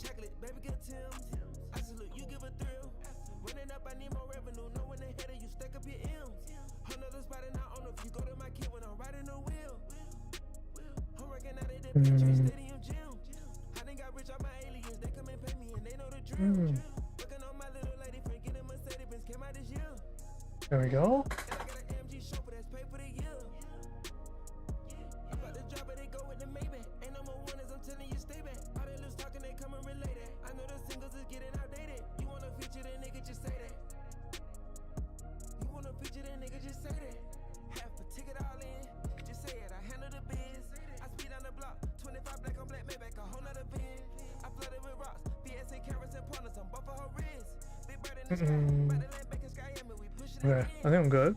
chocolate, baby good Tim's. I salute you, give a thrill. Running up, I need more revenue. Know when they headed, you stack up your M's. Another spot and I own if you go to my kid when I'm riding the wheel. I'm working out at the Patriot Stadium gym. I done got rich off my aliens. They come and pay me and they know the drill. Working on my little lady friend, getting Mercedes Benz came out this year. There we go. And I got an AMG chauffeur that's paid for the year. I'm about to drop it, they go with the Maybach. Ain't no more winners, I'm telling you, stay back. All they loose talking, they come and relate it. I know the singles is getting outdated. You wanna feature that nigga, just say that. You wanna feature that nigga, just say that. Half a ticket all in, just say it. I handle the biz. I speed on the block, 25 black on black Maybach, a whole nother bin. I flooded with rocks, BS and cameras and pointers on both of her wrists. Big bird in the sky, by the land back in Sky, and we pushing it. Okay, I think I'm good.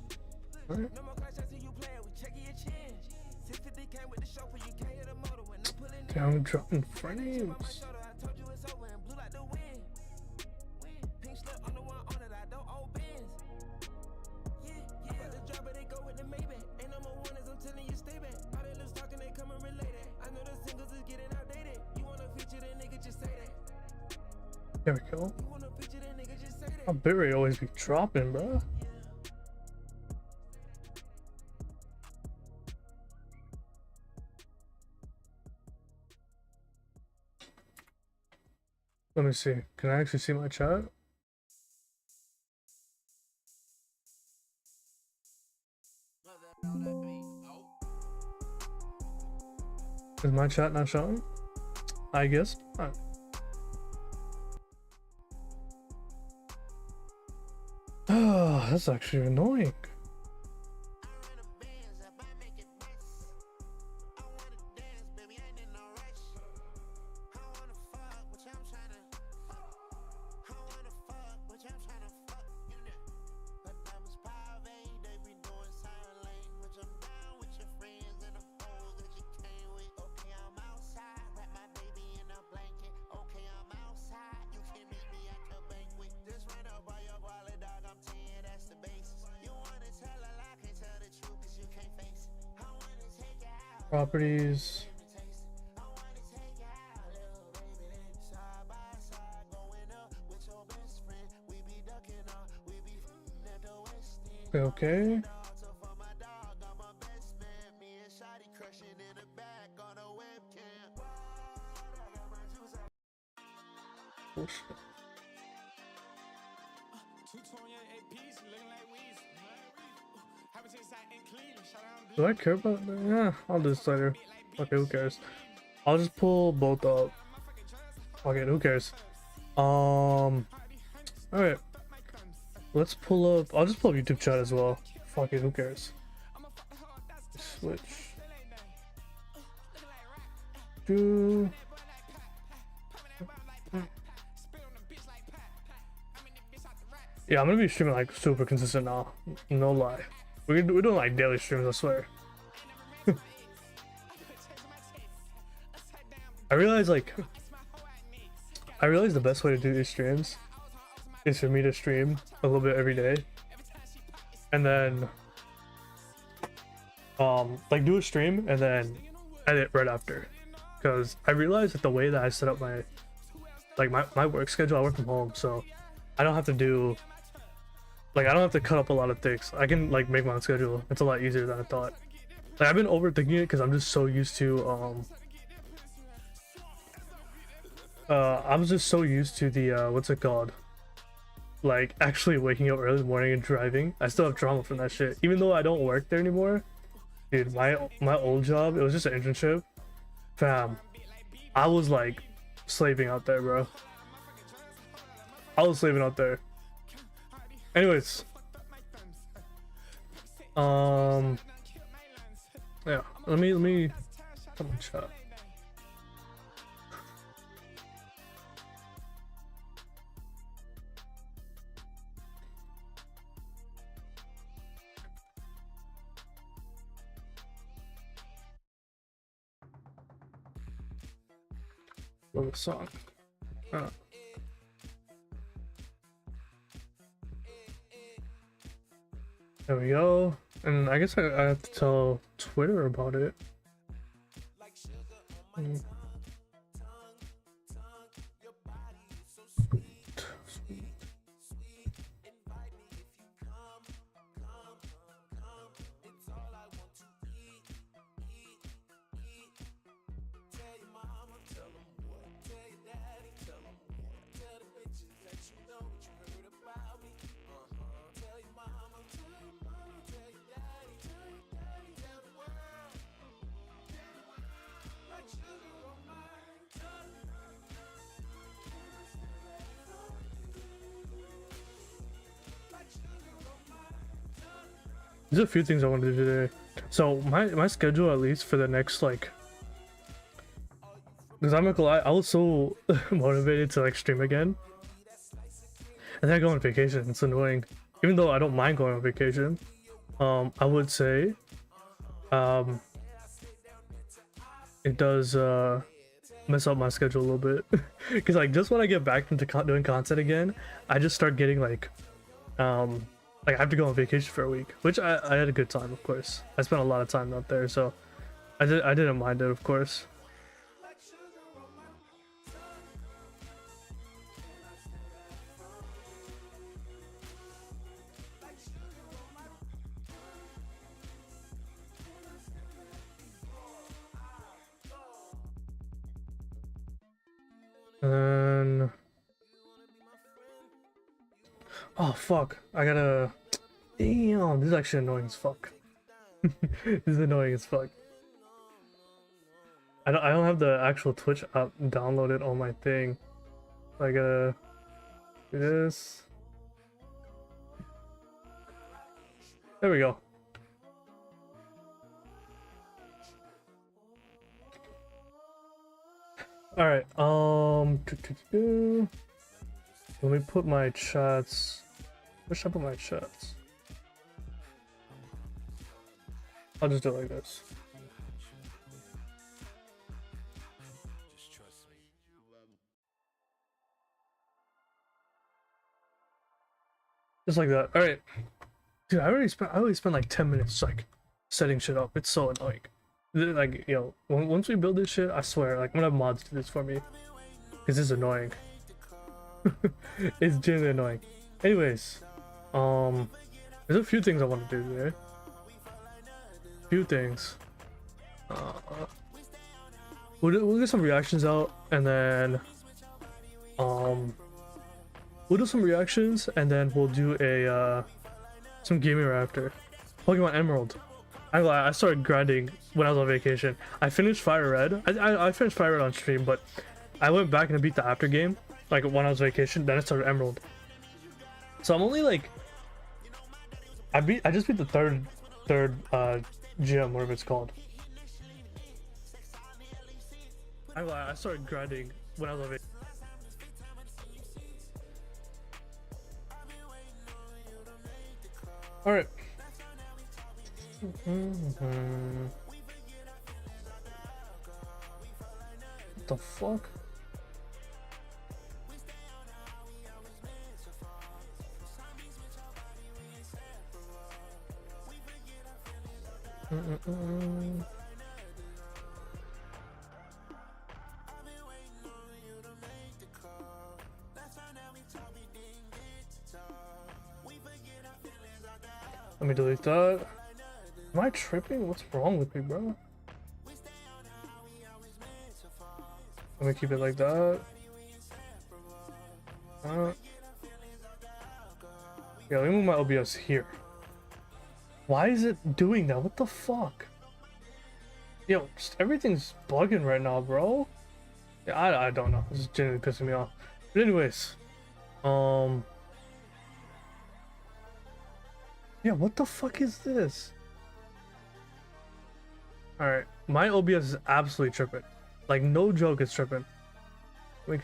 Right. No more clash until you play, we checking your chin. 650 came with the chauffeur, you can't hit the motor when I'm pulling in. I'm dropping frames. I told you it's over and blew like the wind. Pink slip on the one on it, I don't owe bins. Yeah. I'm about to drop it, they go with the Maybach. Ain't no more winners, I'm telling you, stay back. All they loose talking, they come and relate it. I know the singles is getting outdated. You wanna feature that nigga, just say that. There we go. You wanna feature that nigga, just say that. My bit rate always be dropping, bro. Let me see. Can I actually see my chat? Is my chat not showing? I guess. Oh, that's actually annoying. Properties. Okay. Oh, shit. Do I care about that? Yeah, I'll do this later. Okay, who cares? I'll just pull both up. Okay, who cares? Alright. Let's pull up. I'll just pull up YouTube chat as well. Fuck it, who cares? Switch. Do. Yeah, I'm gonna be streaming like super consistent now. No lie. We're doing like daily streams, I swear. I realize the best way to do these streams is for me to stream a little bit every day. And then like do a stream and then edit right after. Because I realized that the way that I set up my work schedule, I work from home, so I don't have to do I don't have to cut up a lot of things. I can like make my own schedule. It's a lot easier than I thought. Like I've been overthinking it because I'm just so used to I'm just so used to the what's it called? Like actually waking up early in the morning and driving. I still have trauma from that shit. Even though I don't work there anymore. Dude, my old job, it was just an internship. Fam, I was like slaving out there, bro. I was slaving out there. Anyways, yeah, let me come on chat. Love the song. There we go. And I guess I have to tell Twitter about it. There's a few things I want to do today. So my schedule, at least for the next like, because I'm not gonna lie, I was so motivated to like stream again, and then I go on vacation. It's annoying, even though I don't mind going on vacation. I would say, it does mess up my schedule a little bit, because like just when I get back into doing content again, I just start getting like I have to go on vacation for a week, which I had a good time, of course. I spent a lot of time out there, so I didn't mind it, of course. And then, oh fuck, I gotta, damn, this is actually annoying as fuck. This is annoying as fuck. I don't have the actual Twitch app downloaded on my thing. I gotta do this. There we go. All right. Let me put my chats. Where should I put my chats? I'll just do it like this. Just like that. All right, dude. I already spent like 10 minutes like setting shit up. It's so annoying. Like, yo, once we build this shit, I swear, like I'm gonna have mods do this for me, because it's annoying. It's genuinely annoying. Anyways, there's a few things I want to do today. Few things. We'll get some reactions out, and then we'll do some reactions, and then we'll do a some gaming after. Pokemon Emerald. I started grinding when I was on vacation. I finished Fire Red. I finished Fire Red on stream, but I went back and beat the after game, like when I was on vacation. Then I started Emerald. So I'm only like, I just beat the third gym, whatever it's called. I started grinding when I was on vacation. All right. What the fuck? Let me delete that. Am I tripping? What's wrong with me, bro? Let me keep it like that. Yeah, let me move my OBS here. Why is it doing that? What the fuck? Yo, just everything's bugging right now, bro. Yeah, I don't know. This is genuinely pissing me off. But anyways, yeah, what the fuck is this? Alright, my OBS is absolutely tripping. Like, no joke, it's tripping. Wink.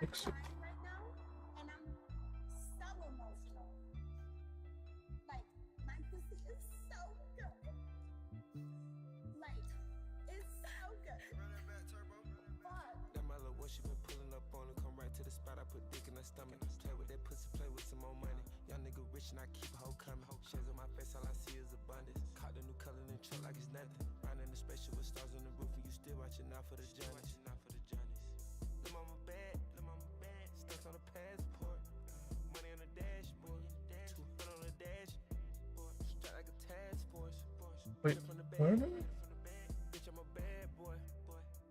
Next. And I keep a hoe coming. Shades on my face, all I see is abundance. Caught the new color in the truck like it's nothing. Riding in the spaceship with stars on the roof, and you still watching out for the journeys. Lil' mama bad, stuck on the passport. Money on the dashboard, 200 on the dashboard. Straight like a task force. Wait, where am I? Bitch, I'm a bad boy.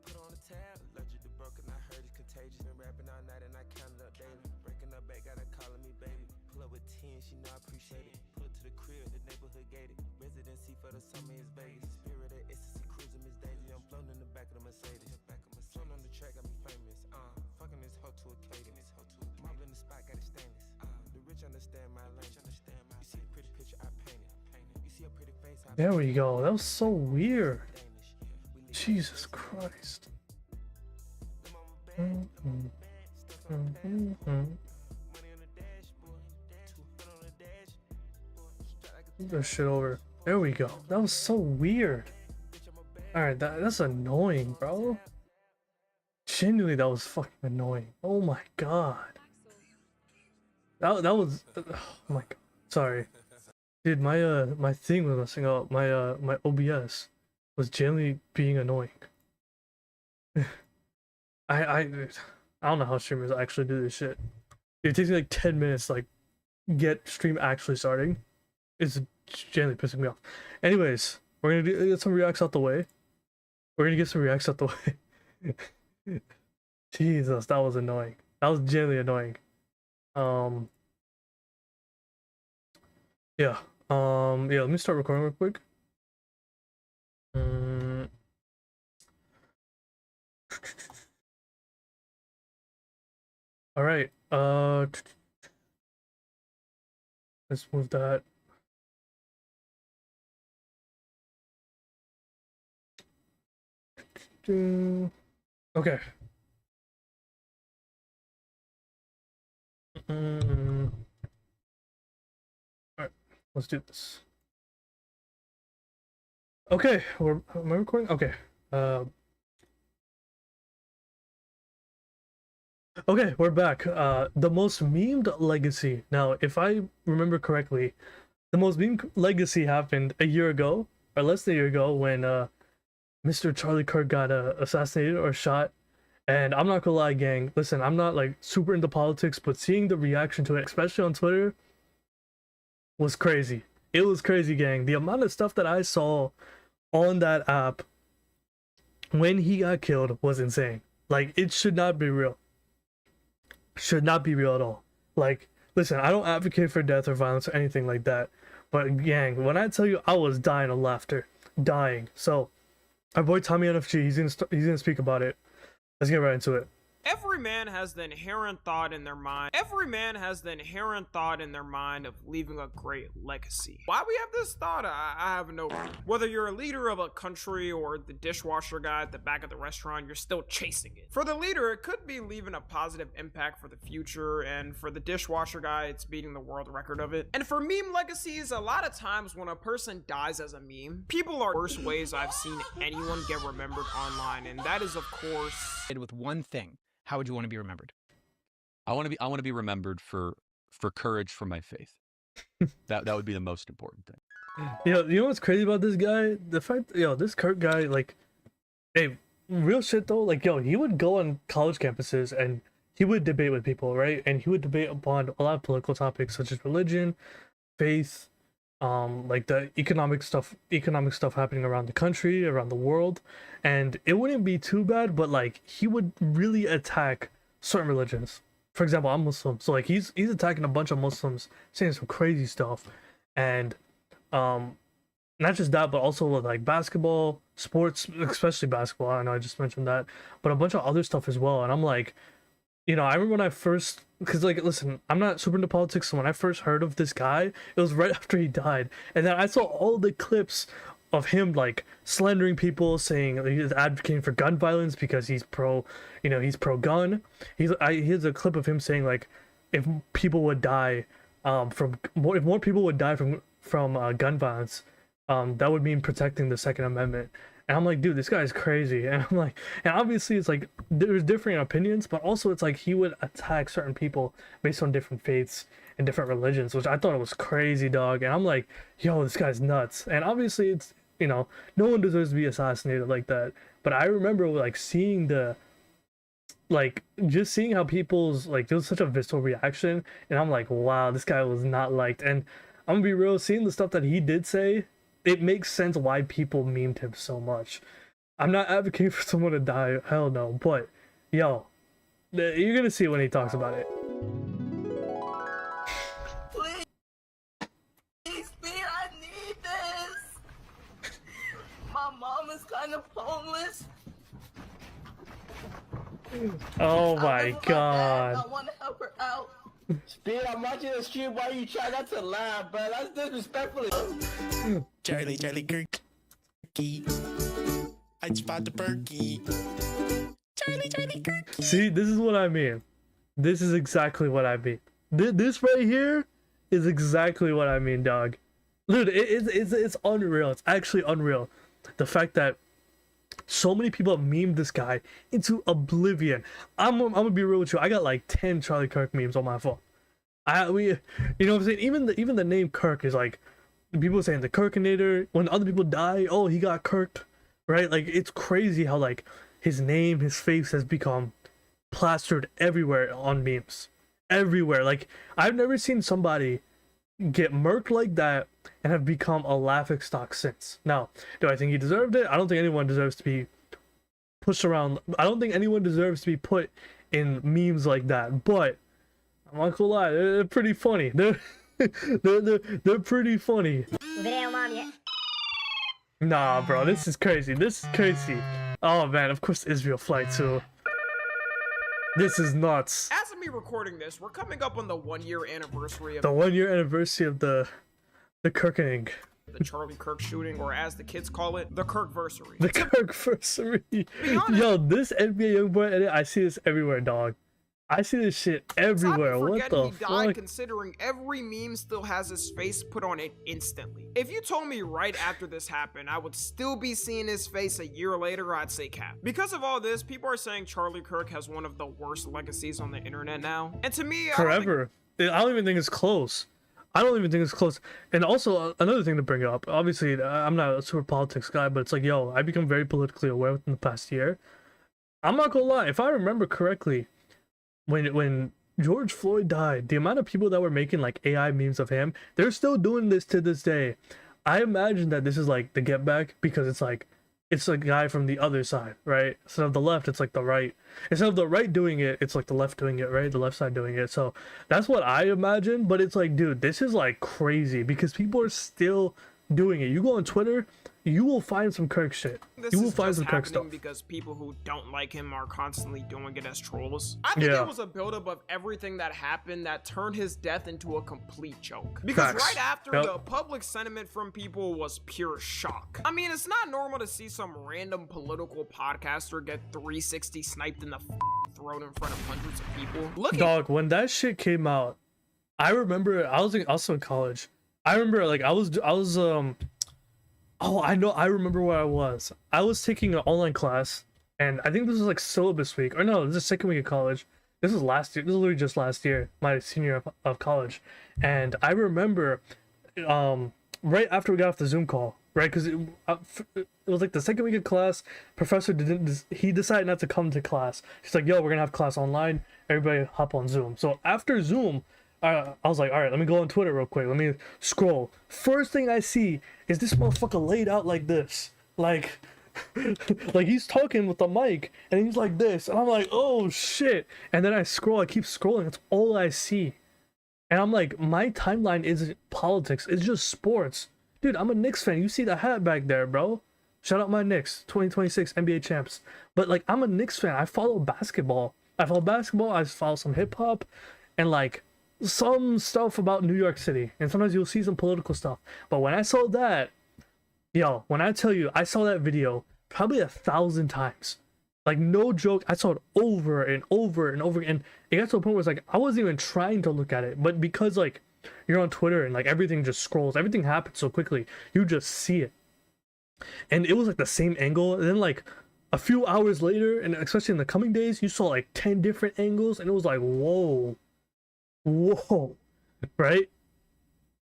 Put on the tab, allergic to broken. I heard it's contagious. Been rapping all night and I counted up daily. Breaking up back, got her calling me baby. Pull up with 10, she know I appreciate it. Pull up to the crib, the neighborhood gated. Residency for the summer is Vegas. Spirit of ecstasy, cruising Miss Daisy. I'm floating in the back of the Mercedes. Floating on the track, There we go. That was so weird. Jesus Christ. Move this shit over. There we go. That was so weird. Alright, that's annoying, bro. Genuinely, that was fucking annoying. Oh my god. That was oh my god. Sorry. Dude, my thing was messing up. My OBS was genuinely being annoying. I don't know how streamers actually do this shit. It takes me like 10 minutes to like get stream actually starting. It's genuinely pissing me off. Anyways, we're gonna get some reacts out the way. Jesus, that was annoying. That was genuinely annoying. Yeah. Yeah, let me start recording real quick. All right. Let's move that. Okay. All right, let's do this. Okay, am I recording? Okay. Okay, we're back. The most memed legacy. Now, if I remember correctly, the most memed legacy happened a year ago, or less than a year ago, when Mr. Charlie Kirk got assassinated or shot. And I'm not gonna lie, gang. Listen, I'm not like super into politics, but seeing the reaction to it, especially on Twitter, was crazy. It was crazy, gang. The amount of stuff that I saw on that app when he got killed was insane. Like, it should not be real. Should not be real at all. Like, listen, I don't advocate for death or violence or anything like that. But gang, when I tell you, I was dying of laughter. Dying. So, our boy Tommy NFG, he's gonna speak about it. Let's get right into it. Every man has the inherent thought in their mind. Every man has the inherent thought in their mind of leaving a great legacy. Why we have this thought, I have no clue. Whether you're a leader of a country or the dishwasher guy at the back of the restaurant, you're still chasing it. For the leader, it could be leaving a positive impact for the future, and for the dishwasher guy, it's beating the world record of it. And for meme legacies, a lot of times when a person dies as a meme, people are worst ways I've seen anyone get remembered online, and that is, of course, with one thing. How would you want to be remembered? I want to be remembered for courage for my faith. that would be the most important thing. You know what's crazy about this guy? The fact, this Kirk guy, like, hey, real shit though, like, he would go on college campuses and he would debate with people, right? And he would debate upon a lot of political topics such as religion, faith, like the economic stuff happening around the country, around the world. And it wouldn't be too bad, but like, he would really attack certain religions. For example, I'm Muslim, so like he's attacking a bunch of Muslims, saying some crazy stuff. And not just that, but also with like basketball, sports, especially basketball. I know I just mentioned that, but a bunch of other stuff as well. And I'm like, I remember when I first, because like, listen, I'm not super into politics, so when I first heard of this guy, it was right after he died. And then I saw all the clips of him like slandering people, saying he's advocating for gun violence because he's pro gun. Here's a clip of him saying like, if people would die if more people would die from gun violence, that would mean protecting the Second Amendment. And I'm like, dude, this guy's crazy. And I'm like, and obviously it's like there's different opinions, but also it's like he would attack certain people based on different faiths and different religions, which I thought it was crazy, dog. And I'm like, yo, this guy's nuts. And obviously it's, no one deserves to be assassinated like that. But I remember like seeing just seeing how people's, like, there was such a visceral reaction. And I'm like, wow, this guy was not liked. And I'm gonna be real, seeing the stuff that he did say, it makes sense why people memed him so much. I'm not advocating for someone to die, hell no, but yo, you're gonna see when he talks about it. Please, I need this. My mom is kind of homeless. Oh my god. I want to help her out. Speed, I'm watching the stream while you try not to laugh, bro. That's disrespectful. Charlie Kirky. I spot the perky. Charlie Kirky. See, this is what I mean. This is exactly what I mean. This right here is exactly what I mean, dog. Dude, it's unreal. It's actually unreal. The fact that so many people have memed this guy into oblivion. I'm gonna be real with you. I got like 10 Charlie Kirk memes on my phone. You know what I'm saying? Even the name Kirk is like, people saying the Kirkinator. When other people die, oh, he got Kirked, right? Like, it's crazy how like his name, his face has become plastered everywhere on memes. Everywhere. Like, I've never seen somebody get murked like that and have become a laughingstock since. Now, do I think he deserved it? I don't think anyone deserves to be pushed around. I don't think anyone deserves to be put in memes like that. But I'm not gonna lie, they're pretty funny. They're pretty funny. Nah, bro, this is crazy. This is crazy. Oh man, of course Israel flight too. This is nuts. As of me recording this, we're coming up on the 1-year anniversary of The 1-year anniversary of the Kirkening. the Charlie Kirk shooting, or as the kids call it, the Kirkversary. The Kirkversary. honest. Yo, this NBA YoungBoy edit, I see this everywhere, dog. I see this shit everywhere. What the he died, fuck? considering every meme still has his face put on it instantly. If you told me right after this happened, I would still be seeing his face a year later, I'd say cap. Because of all this, people are saying Charlie Kirk has one of the worst legacies on the internet now. And to me, Forever. I don't even think it's close. I don't even think it's close. And also, another thing to bring up, obviously, I'm not a super politics guy, but it's like, yo, I've become very politically aware within the past year. I'm not gonna lie, if I remember correctly, when George Floyd died, the amount of people that were making like AI memes of him, they're still doing this to this day. I imagine that this is like the get back, because it's like, it's a guy from the other side, right? Instead of the left, it's like the right. Instead of the right doing it, it's like the left doing it, right? The left side doing it. So that's what I imagine. But it's like, dude, this is like crazy, because people are still doing it. You go on Twitter, you will find some Kirk shit. You will find some Kirk stuff. Because people who don't like him are constantly doing it as trolls. I think it was a buildup of everything that happened that turned his death into a complete joke. Because right after, the public sentiment from people was pure shock. I mean, it's not normal to see some random political podcaster get 360 sniped in the throat in front of hundreds of people. Dog, when that shit came out, I remember I was also in college. I remember like I was oh, I remember where I was. I was taking an online class, and I think this was like syllabus week, or no, this is the second week of college. This was last year. This was literally just last year, my senior of college. And I remember right after we got off the Zoom call, right, because it was like the second week of class. Professor he decided not to come to class. He's like, yo, we're gonna have class online, everybody hop on Zoom. So after Zoom, I was like, all right, let me go on Twitter real quick. Let me scroll. First thing I see is this motherfucker laid out like this. Like he's talking with the mic, and he's like this. And I'm like, oh, shit. And then I scroll. I keep scrolling. That's all I see. And I'm like, my timeline isn't politics. It's just sports. Dude, I'm a Knicks fan. You see the hat back there, bro. Shout out my Knicks. 2026 NBA champs. But, like, I'm a Knicks fan. I follow basketball. I follow some hip-hop. And, like, some stuff about New York City, and sometimes you'll see some political stuff. But when I saw that, yo, when I tell you, I saw that video probably 1,000 times. Like, no joke, I saw it over and over and over again. It got to a point where it's like, I wasn't even trying to look at it, but because like you're on Twitter and like everything just scrolls, everything happens so quickly, you just see it. And it was like the same angle, and then like a few hours later, and especially in the coming days, you saw like 10 different angles, and it was like, whoa, right?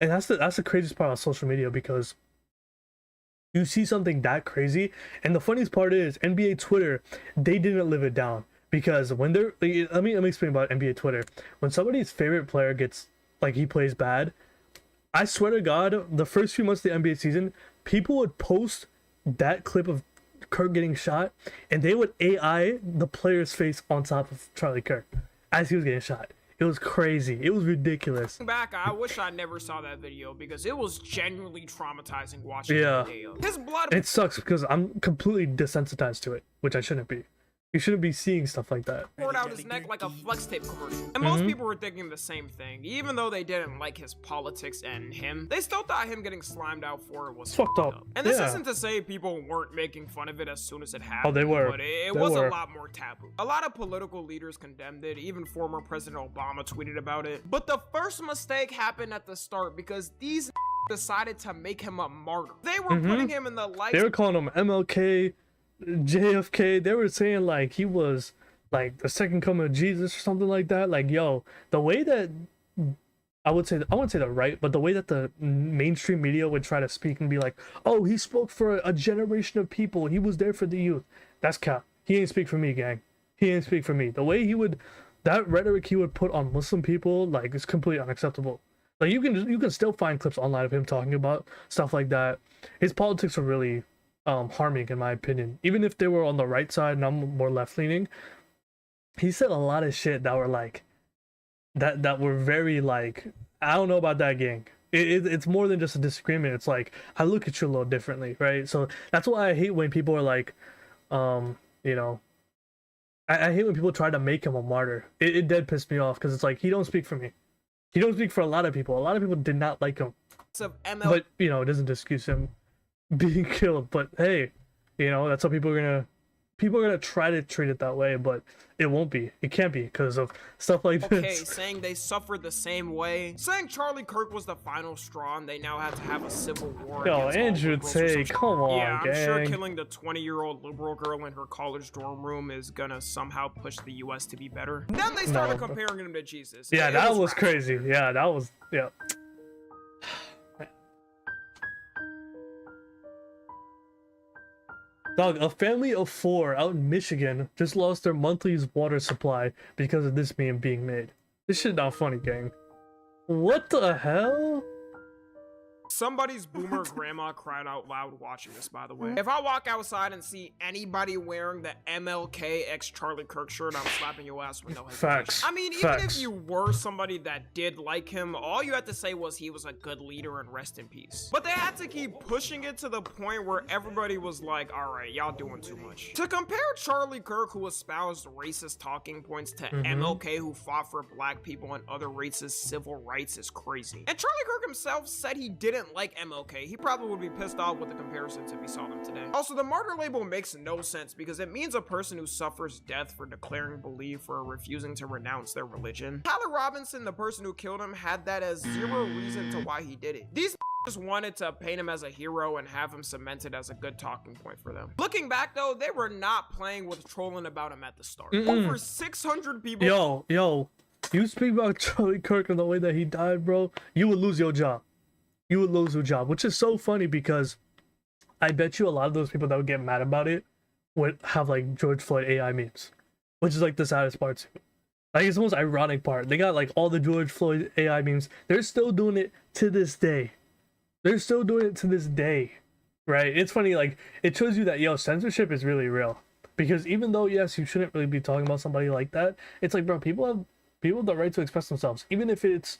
And that's the craziest part of social media, because you see something that crazy, and the funniest part is NBA Twitter, they didn't live it down, because when they're let me explain about NBA Twitter. When somebody's favorite player gets, like, he plays bad, I swear to God, the first few months of the NBA season, people would post that clip of Kirk getting shot, and they would AI the player's face on top of Charlie Kirk as he was getting shot. It was crazy. It was ridiculous. Back, I wish I never saw that video, because it was genuinely traumatizing watching Yeah. the video. His blood. It sucks because I'm completely desensitized to it, which I shouldn't be. You shouldn't be seeing stuff like that. poured out his neck like a flex tape commercial. And most people were thinking the same thing. Even though they didn't like his politics and him, they still thought him getting slimed out for it was Fucked up. And this Yeah. isn't to say people weren't making fun of it as soon as it happened. Oh, they were. But it They was were. a lot more taboo. A lot of political leaders condemned it. Even former President Obama tweeted about it. But the first mistake happened at the start because these decided to make him a martyr. They were putting him in the light. They were calling him MLK, JFK. They were saying like he was like the second coming of Jesus or something like that. Like, yo, the way that I wouldn't say the right, but the way that the mainstream media would try to speak and be like, oh, he spoke for a generation of people. He was there for the youth. That's cap. He ain't speak for me, gang. He ain't speak for me. The way he would, that rhetoric he would put on Muslim people, like, is completely unacceptable. Like, you can still find clips online of him talking about stuff like that. His politics are really harming, in my opinion. Even if they were on the right side and I'm more left leaning, he said a lot of shit that were like that were very like, I don't know about that, gang. It's more than just a disagreement. It's like, I look at you a little differently, right? So that's why I hate when people are like, you know, I hate when people try to make him a martyr. It dead pissed me off because it's like, he don't speak for me. He don't speak for a lot of people. A lot of people did not like him. of ML. But, you know, it doesn't excuse him being killed. But hey, you know, that's how people are gonna try to treat it that way, but it won't be. It can't be because of stuff like Okay, this. saying they suffered the same way. Saying Charlie Kirk was the final straw and they now have to have a civil war. Yo, against all Andrew liberals or Tate, some come on, Yeah, I'm sure gang. killing the 20-year-old liberal girl in her college dorm room is gonna somehow push the U.S. to be better. Then they started No. comparing him to Jesus. Yeah, It that was rational. crazy. Yeah, that was, yeah. Dog, a family of 4 out in Michigan just lost their monthly water supply because of this meme being made. This shit not funny, gang. What the hell? Somebody's boomer grandma cried out loud watching this, by the way. If I walk outside and see anybody wearing the MLK x Charlie Kirk shirt, I'm slapping your ass with no hesitation. Facts. I mean, even Facts. if you were somebody that did like him, all you had to say was he was a good leader and rest in peace. But they had to keep pushing it to the point where everybody was like, all right, y'all doing too much. To compare Charlie Kirk, who espoused racist talking points, to MLK, who fought for black people and other races' civil rights, is crazy. And Charlie Kirk himself said he didn't like MLK. He probably would be pissed off with the comparisons if he saw them today. Also, the martyr label makes no sense because it means a person who suffers death for declaring belief or refusing to renounce their religion. Tyler Robinson, the person who killed him, had that as zero reason to why he did it. These just wanted to paint him as a hero and have him cemented as a good talking point for them. Looking back though, they were not playing with trolling about him at the start. Over 600 people. Yo, you speak about Charlie Kirk and the way that he died, bro, you would lose your job. You would lose your job, which is so funny because I bet you a lot of those people that would get mad about it would have like George Floyd AI memes, which is like the saddest part too. Like, it's the most ironic part. They got like all the George Floyd AI memes. They're still doing it to this day. They're still doing it to this day, right? It's funny, like, it shows you that, yo, censorship is really real. Because even though, yes, you shouldn't really be talking about somebody like that, it's like, bro, people have the right to express themselves. Even if it's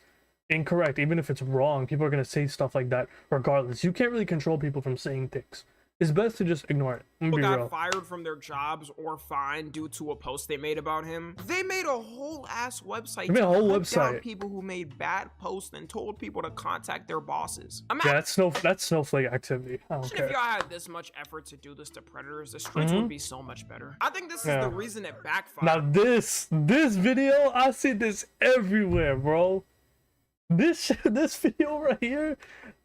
incorrect, even if it's wrong, people are going to say stuff like that regardless. You can't really control people from saying things. It's best to just ignore it. I'm People gonna be got real. fired from their jobs or fined due to a post they made about him. They made a whole ass website. They made a whole to hunt down website. people who made bad posts and told people to contact their bosses. Yeah, that's snowflake activity. I don't Imagine if care. y'all had this much effort to do this to predators, the streets would be so much better. I think this is Yeah. the reason it backfired. Now this video, I see this everywhere, bro. This video right here.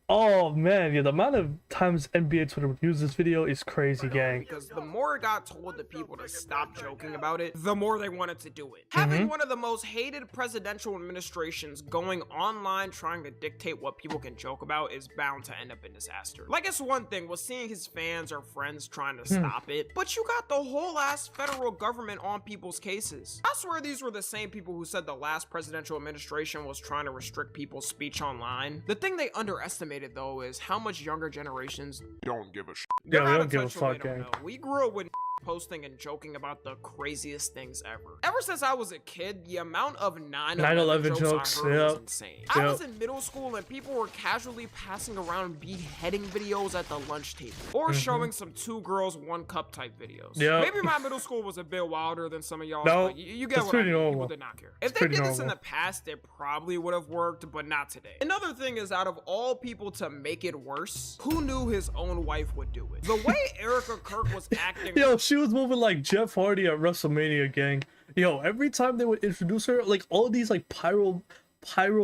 Oh man, yeah, the amount of times NBA Twitter would use this video is crazy, gang. Because the more it got told to people to stop joking about it, the more they wanted to do it. Mm-hmm. Having one of the most hated presidential administrations going online trying to dictate what people can joke about is bound to end up in disaster. Like, it's one thing was seeing his fans or friends trying to stop it, but you got the whole ass federal government on people's cases. I swear these were the same people who said the last presidential administration was trying to restrict people's speech online. The thing they underestimated though is how much younger generations don't give a shit. Yeah, we don't give a fuck, gang. We grew up with posting and joking about the craziest things ever. Ever since I was a kid, the amount of 9/11 9/11 jokes I heard was insane. I Yep. was in middle school and people were casually passing around beheading videos at the lunch table, or showing some 2 girls 1 cup type videos. Yep. Maybe my middle school was a bit wilder than some of y'all, No, but you get it's what I pretty mean. People normal. did not care. If It's they pretty did this in normal. the past, it probably would have worked, but not today. Another thing is, out of all people to make it worse, who knew his own wife would do it? The way Erica Kirk was acting. Yo, she was moving like Jeff Hardy at WrestleMania, gang. Yo, every time they would introduce her, like all these like pyro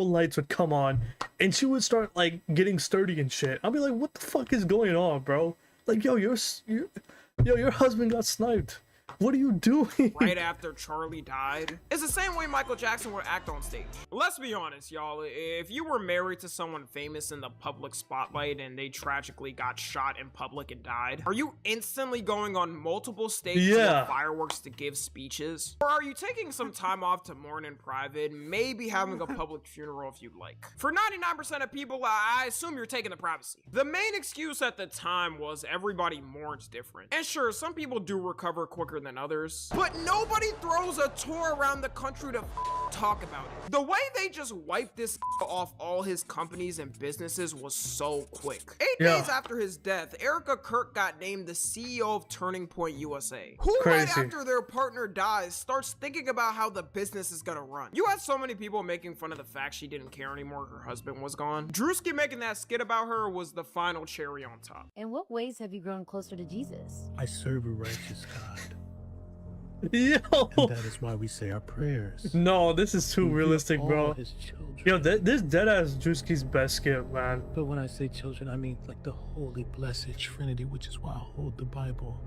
lights would come on, and she would start like getting sturdy and shit. I'll be like, what the fuck is going on, bro? Like, yo, your husband got sniped. What are you doing? Right after Charlie died. It's the same way Michael Jackson would act on stage. Let's be honest, y'all. If you were married to someone famous in the public spotlight and they tragically got shot in public and died, are you instantly going on multiple stages Yeah. with fireworks to give speeches? Or are you taking some time off to mourn in private, maybe having a public funeral if you'd like? For 99% of people, I assume you're taking the privacy. The main excuse at the time was everybody mourns different. And sure, some people do recover quicker than others, but nobody throws a tour around the country to talk about it. The way they just wiped this off all his companies and businesses was so quick. 8 Yeah. days after his death, Erica Kirk got named the CEO of Turning Point USA. Who right Crazy. after their partner dies starts thinking about how the business is gonna run? You had so many people making fun of the fact she didn't care anymore her husband was gone. Drewski making that skit about her was the final cherry on top. In what ways have you grown closer to Jesus? I serve a righteous God, Yo, and that is why we say our prayers. no, this is too We are realistic, all bro. His children. Yo, this deadass Drewski's best skit, man. But when I say children, I mean like the holy blessed Trinity, which is why I hold the Bible.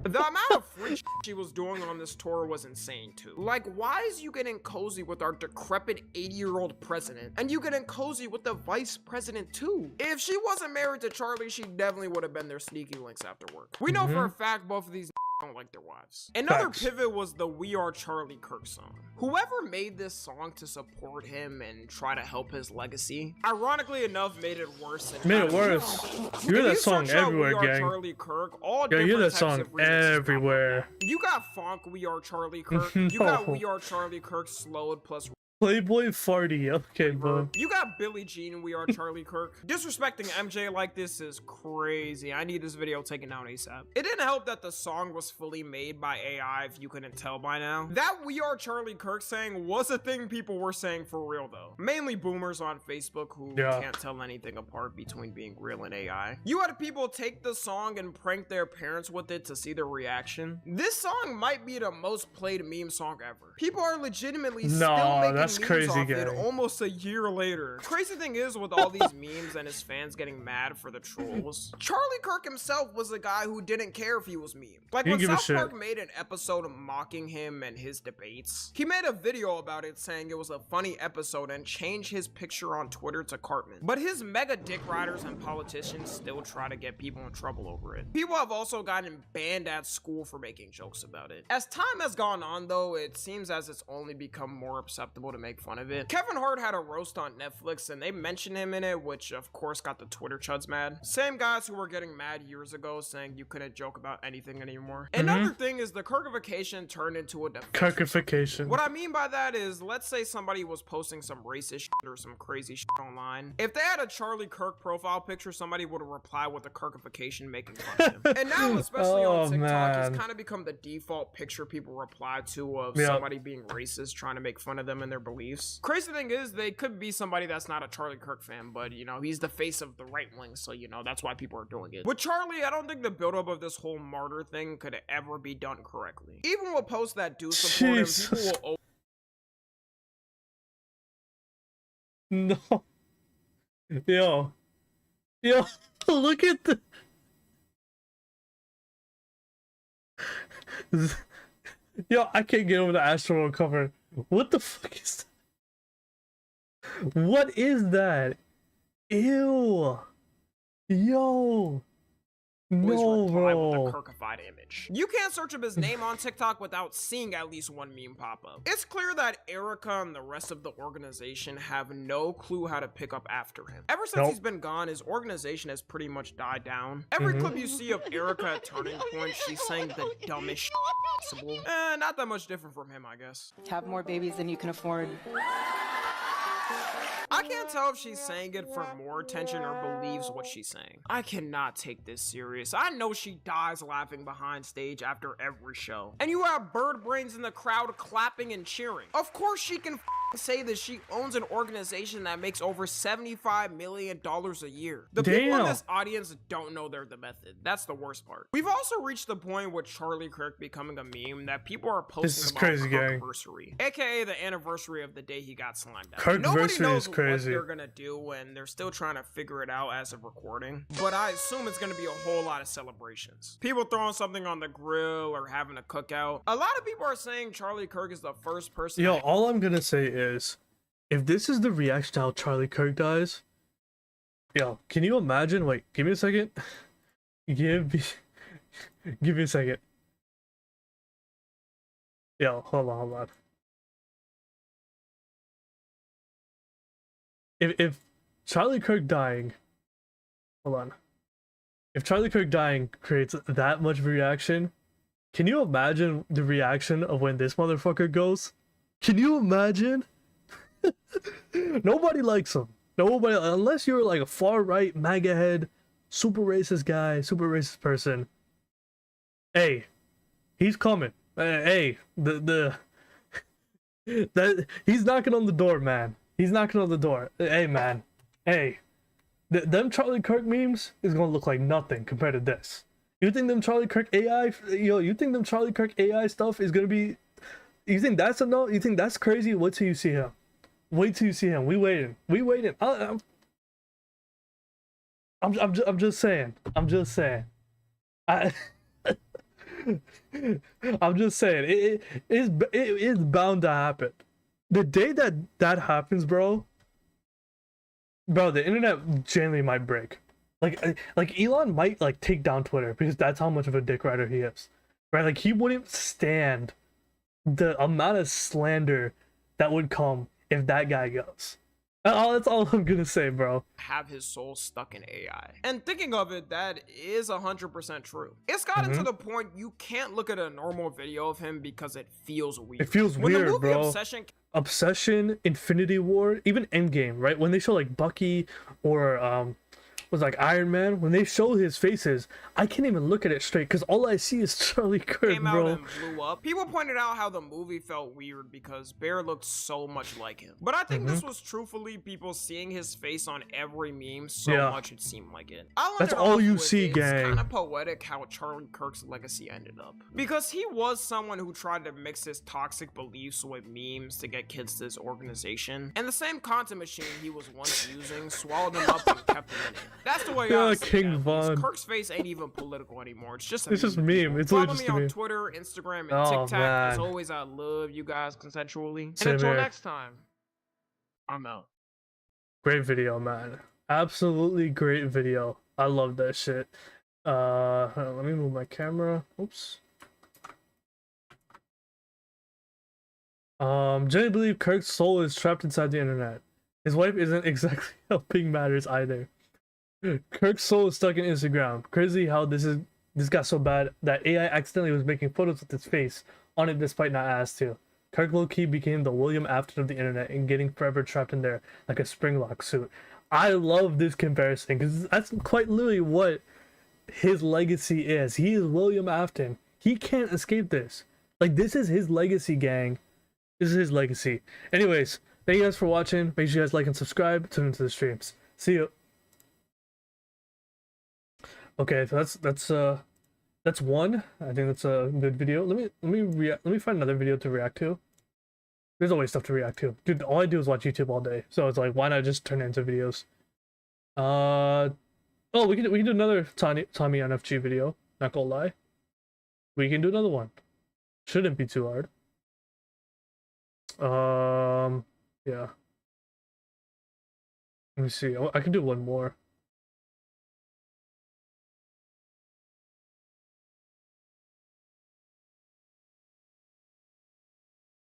The amount of free she was doing on this tour was insane too. Like, why is you getting cozy with our decrepit 80-year-old president and you getting cozy with the vice president too? If she wasn't married to Charlie, she definitely would have been their sneaky links after work. We know for a fact both of these don't like their wives. Another Facts. pivot was the We Are Charlie Kirk song. Whoever made this song to support him and try to help his legacy, ironically enough, made it worse. and Made it kind of- worse. You If hear that song search out everywhere, We Are gang. Charlie Kirk, all Yo, you hear different that types song of remixes pop up. everywhere. You got funk, We Are Charlie Kirk. You got No. We Are Charlie Kirk slowed plus Playboy Farty. Okay, bro. You got Billie Jean, We Are Charlie Kirk. Disrespecting MJ like this is crazy. I need this video taken down ASAP. It didn't help that the song was fully made by AI, if you couldn't tell by now. That We Are Charlie Kirk saying was a thing people were saying for real though. Mainly boomers on Facebook who Yeah. can't tell anything apart between being real and AI. You had people take the song and prank their parents with it to see their reaction. This song might be the most played meme song ever. People are legitimately still No, making that's memes crazy, off it gang. almost a year later. Crazy thing is, with all these memes and his fans getting mad for the trolls, Charlie Kirk himself was a guy who didn't care if he was memed. Like He when didn't give a South Park shit. made an episode mocking him and his debates, he made a video about it saying it was a funny episode and changed his picture on Twitter to Cartman. But his mega dick riders and politicians still try to get people in trouble over it. People have also gotten banned at school for making jokes about it. As time has gone on though, it seems as it's only become more acceptable to make fun of it. Kevin Hart had a roast on Netflix and they mentioned him in it, which of course got the Twitter chuds mad. Same guys who were getting mad years ago saying you couldn't joke about anything anymore. Another thing is the Kirkification turned into a defense. Kirkification. What I mean by that is, let's say somebody was posting some racist shit or some crazy shit online. If they had a Charlie Kirk profile picture, somebody would have replied with a Kirkification making fun of him. And now, especially Oh, on TikTok, man. it's kind of become the default picture people reply to of Yeah. somebody being racist, trying to make fun of them and their beliefs. Crazy thing is, they could be somebody that's not a Charlie Kirk fan, but you know, he's the face of the right wing, so you know, that's why people are doing it. With Charlie, I don't think the buildup of this whole martyr thing could ever be done correctly. Even with posts that do support him, Jesus. people will No. Yo. Yo, look at the... Yo, I can't get over the Astro World cover. What the fuck is that? What is that? Ew. Yo. No, reply with bro. a Kirkified image. You can't search up his name on TikTok without seeing at least one meme pop up. It's clear that Erica and the rest of the organization have no clue how to pick up after him. Ever since he's been gone, his organization has pretty much died down. Every clip you see of Erica at Turning Point, she's saying the dumbest shit possible. Not that much different from him, I guess. Have more babies than you can afford. I can't tell if she's saying it for more attention or believes what she's saying. I cannot take this serious. I know she dies laughing behind stage after every show. And you have bird brains in the crowd clapping and cheering. Of course she can say that she owns an organization that makes over $75 million a year. The people in this audience don't know they're the method. That's the worst part. We've also reached the point with Charlie Kirk becoming a meme that people are posting about Kirkversary, aka the anniversary of the day he got slimed out. Nobody knows what they're gonna do, and they're still trying to figure it out as of recording. But I assume it's gonna be a whole lot of celebrations. People throwing something on the grill or having a cookout. A lot of people are saying Charlie Kirk is the first person. Yo, all I'm gonna say is, if this is the reaction to how Charlie Kirk dies, yo, can you imagine? Wait, give me a second. Give me a second. Yo, hold on. If Charlie Kirk dying, hold on. If Charlie Kirk dying creates that much reaction, can you imagine the reaction of when this motherfucker goes? Can you imagine? Nobody likes him. Nobody, unless you're like a far right MAGA head, super racist guy, super racist person. Hey, he's coming. Hey, that he's knocking on the door, man. He's knocking on the door. Hey, man. Hey, them Charlie Kirk memes is gonna look like nothing compared to this. You think them Charlie Kirk AI, you think them Charlie Kirk AI stuff is gonna be? You think that's enough? You think that's crazy? Wait till you see him. Wait till you see him. We waiting. I'm just saying. I'm just saying. I'm just saying. It is bound to happen. The day that happens, bro, the internet genuinely might break. Like Elon might like take down Twitter because that's how much of a dick rider he is, right? Like he wouldn't stand the amount of slander that would come if that guy goes. That's all I'm gonna say, bro. Have his soul stuck in AI. And thinking of it, that is 100% true. It's gotten to the point you can't look at a normal video of him because it feels weird. It feels when weird, the movie bro. Obsession, Infinity War, even Endgame, right? When they show like Bucky or was like Iron Man, when they show his faces, I can't even look at it straight because all I see is Charlie Kirk, came out bro. and blew up. People pointed out how the movie felt weird because Bear looked so much like him. But I think this was truthfully people seeing his face on every meme so much it seemed like it. That's all you see, gang. It's kind of poetic how Charlie Kirk's legacy ended up. Because he was someone who tried to mix his toxic beliefs with memes to get kids to his organization. And the same content machine he was once using swallowed him up and kept him in it. That's the way I see King it. Von. Kirk's face ain't even political anymore. It's just It's just meme. It's Follow literally just me a on meme. Twitter, Instagram, and Oh, TikTok. As man. always, I love you guys consensually. Same And until here. next time, I'm out. Great video, man. Absolutely great video. I love that shit. Hold on, let me move my camera. Oops. Jenny believe Kirk's soul is trapped inside the internet. His wife isn't exactly helping matters either. Kirk's soul is stuck in Instagram. Crazy how this got so bad that AI accidentally was making photos with his face on it despite not asked to. Kirk low-key became the William Afton of the internet and getting forever trapped in there like a Springlock suit. I love this comparison because that's quite literally what his legacy is. He is William Afton. He can't escape this. Like, this is his legacy, gang. This is his legacy. Anyways, thank you guys for watching. Make sure you guys like and subscribe. Tune into the streams. See you. Okay, so that's one. I think that's a good video. Let me find another video to react to. There's always stuff to react to. Dude, all I do is watch YouTube all day. So it's like, why not just turn it into videos? Oh, we can do another Tommy NFG video. Not gonna lie. We can do another one. Shouldn't be too hard. Yeah. Let me see. I can do one more.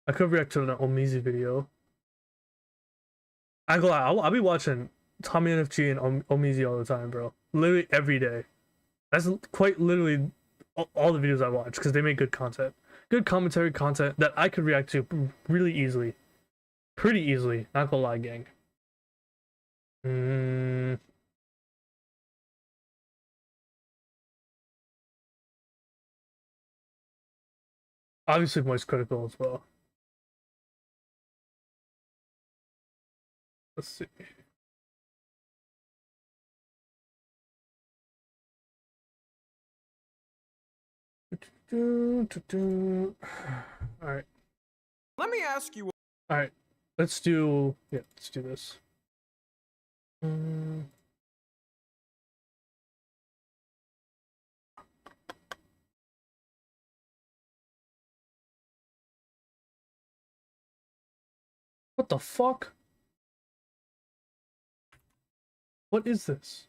I could react to an Omizi video. I go out. I'll be watching Tommy NFG and Omizi all the time, bro. Literally every day. That's quite literally all the videos I watch because they make good content, good commentary content that I could react to really easily, pretty easily. Not gonna lie, gang. Obviously, Moist Critical as well. Let's see. All right. Let me ask you. All right. Let's do this. What the fuck? What is this?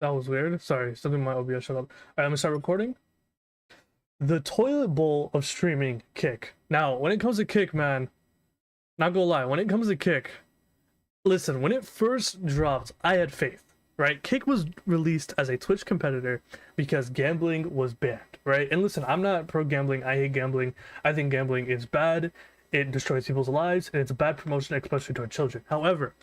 That was weird. Sorry, something in my OBS shut up. Alright, I'm gonna start recording. The toilet bowl of streaming, Kick. Now, when it comes to Kick, man, not gonna lie, when it comes to Kick, listen, when it first dropped, I had faith, right? Kick was released as a Twitch competitor because gambling was banned, right? And listen, I'm not pro gambling. I hate gambling. I think gambling is bad. It destroys people's lives, and it's a bad promotion, especially toward children. However,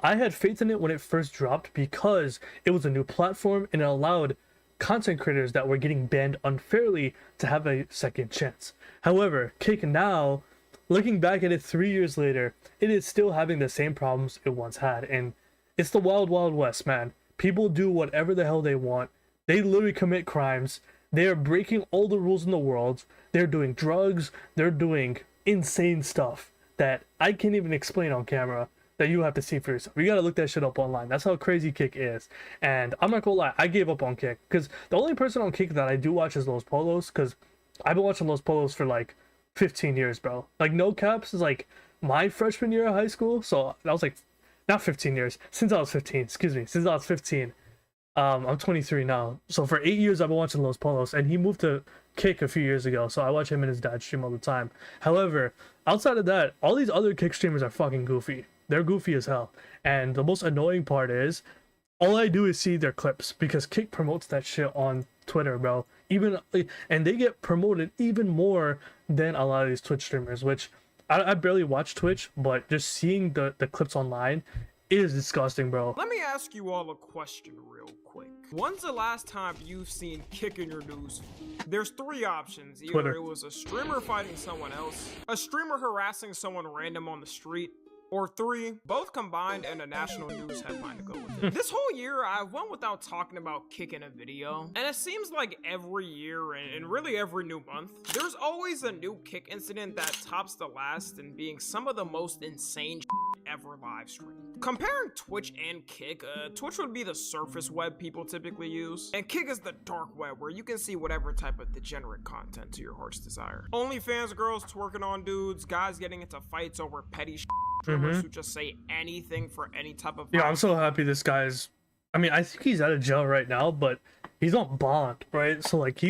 I had faith in it when it first dropped because it was a new platform and it allowed content creators that were getting banned unfairly to have a second chance. However, Kick now, looking back at it 3 years later, it is still having the same problems it once had. And it's the wild, wild west, man. People do whatever the hell they want. They literally commit crimes. They are breaking all the rules in the world. They're doing drugs. They're doing insane stuff that I can't even explain on camera, that you have to see for yourself. You gotta look that shit up online. That's how crazy Kick is. And I'm not gonna lie, I gave up on Kick because the only person on Kick that I do watch is Los Polos, because I've been watching Los Polos for like 15 years, bro. Like, no caps is like my freshman year of high school, so that was like not 15 years, since I was 15, excuse me, since I was 15. I'm 23 now, so for 8 years I've been watching Los Polos, and he moved to Kick a few years ago, so I watch him and his dad stream all the time. However, outside of that, all these other Kick streamers are fucking goofy. They're goofy as hell, and the most annoying part is all I do is see their clips because Kick promotes that shit on Twitter, bro. And they get promoted even more than a lot of these Twitch streamers, which I barely watch Twitch, but just seeing the clips online is disgusting, bro. Let me ask you all a question real quick. When's the last time you've seen Kick in your news? There's three options. Either Twitter. It was a streamer fighting someone else, a streamer harassing someone random on the street, or three, both combined in a national news headline to go with it. This whole year, I went without talking about Kick in a video, and it seems like every year, and really every new month, there's always a new Kick incident that tops the last in being some of the most insane ever live streamed. Comparing Twitch and Kick, Twitch would be the surface web people typically use, and Kick is the dark web where you can see whatever type of degenerate content to your heart's desire. OnlyFans girls twerking on dudes, guys getting into fights over petty streamers who just say anything for any type of Yeah, I'm so happy this guy's, I mean, I think he's out of jail right now, but he's on bond, right? So like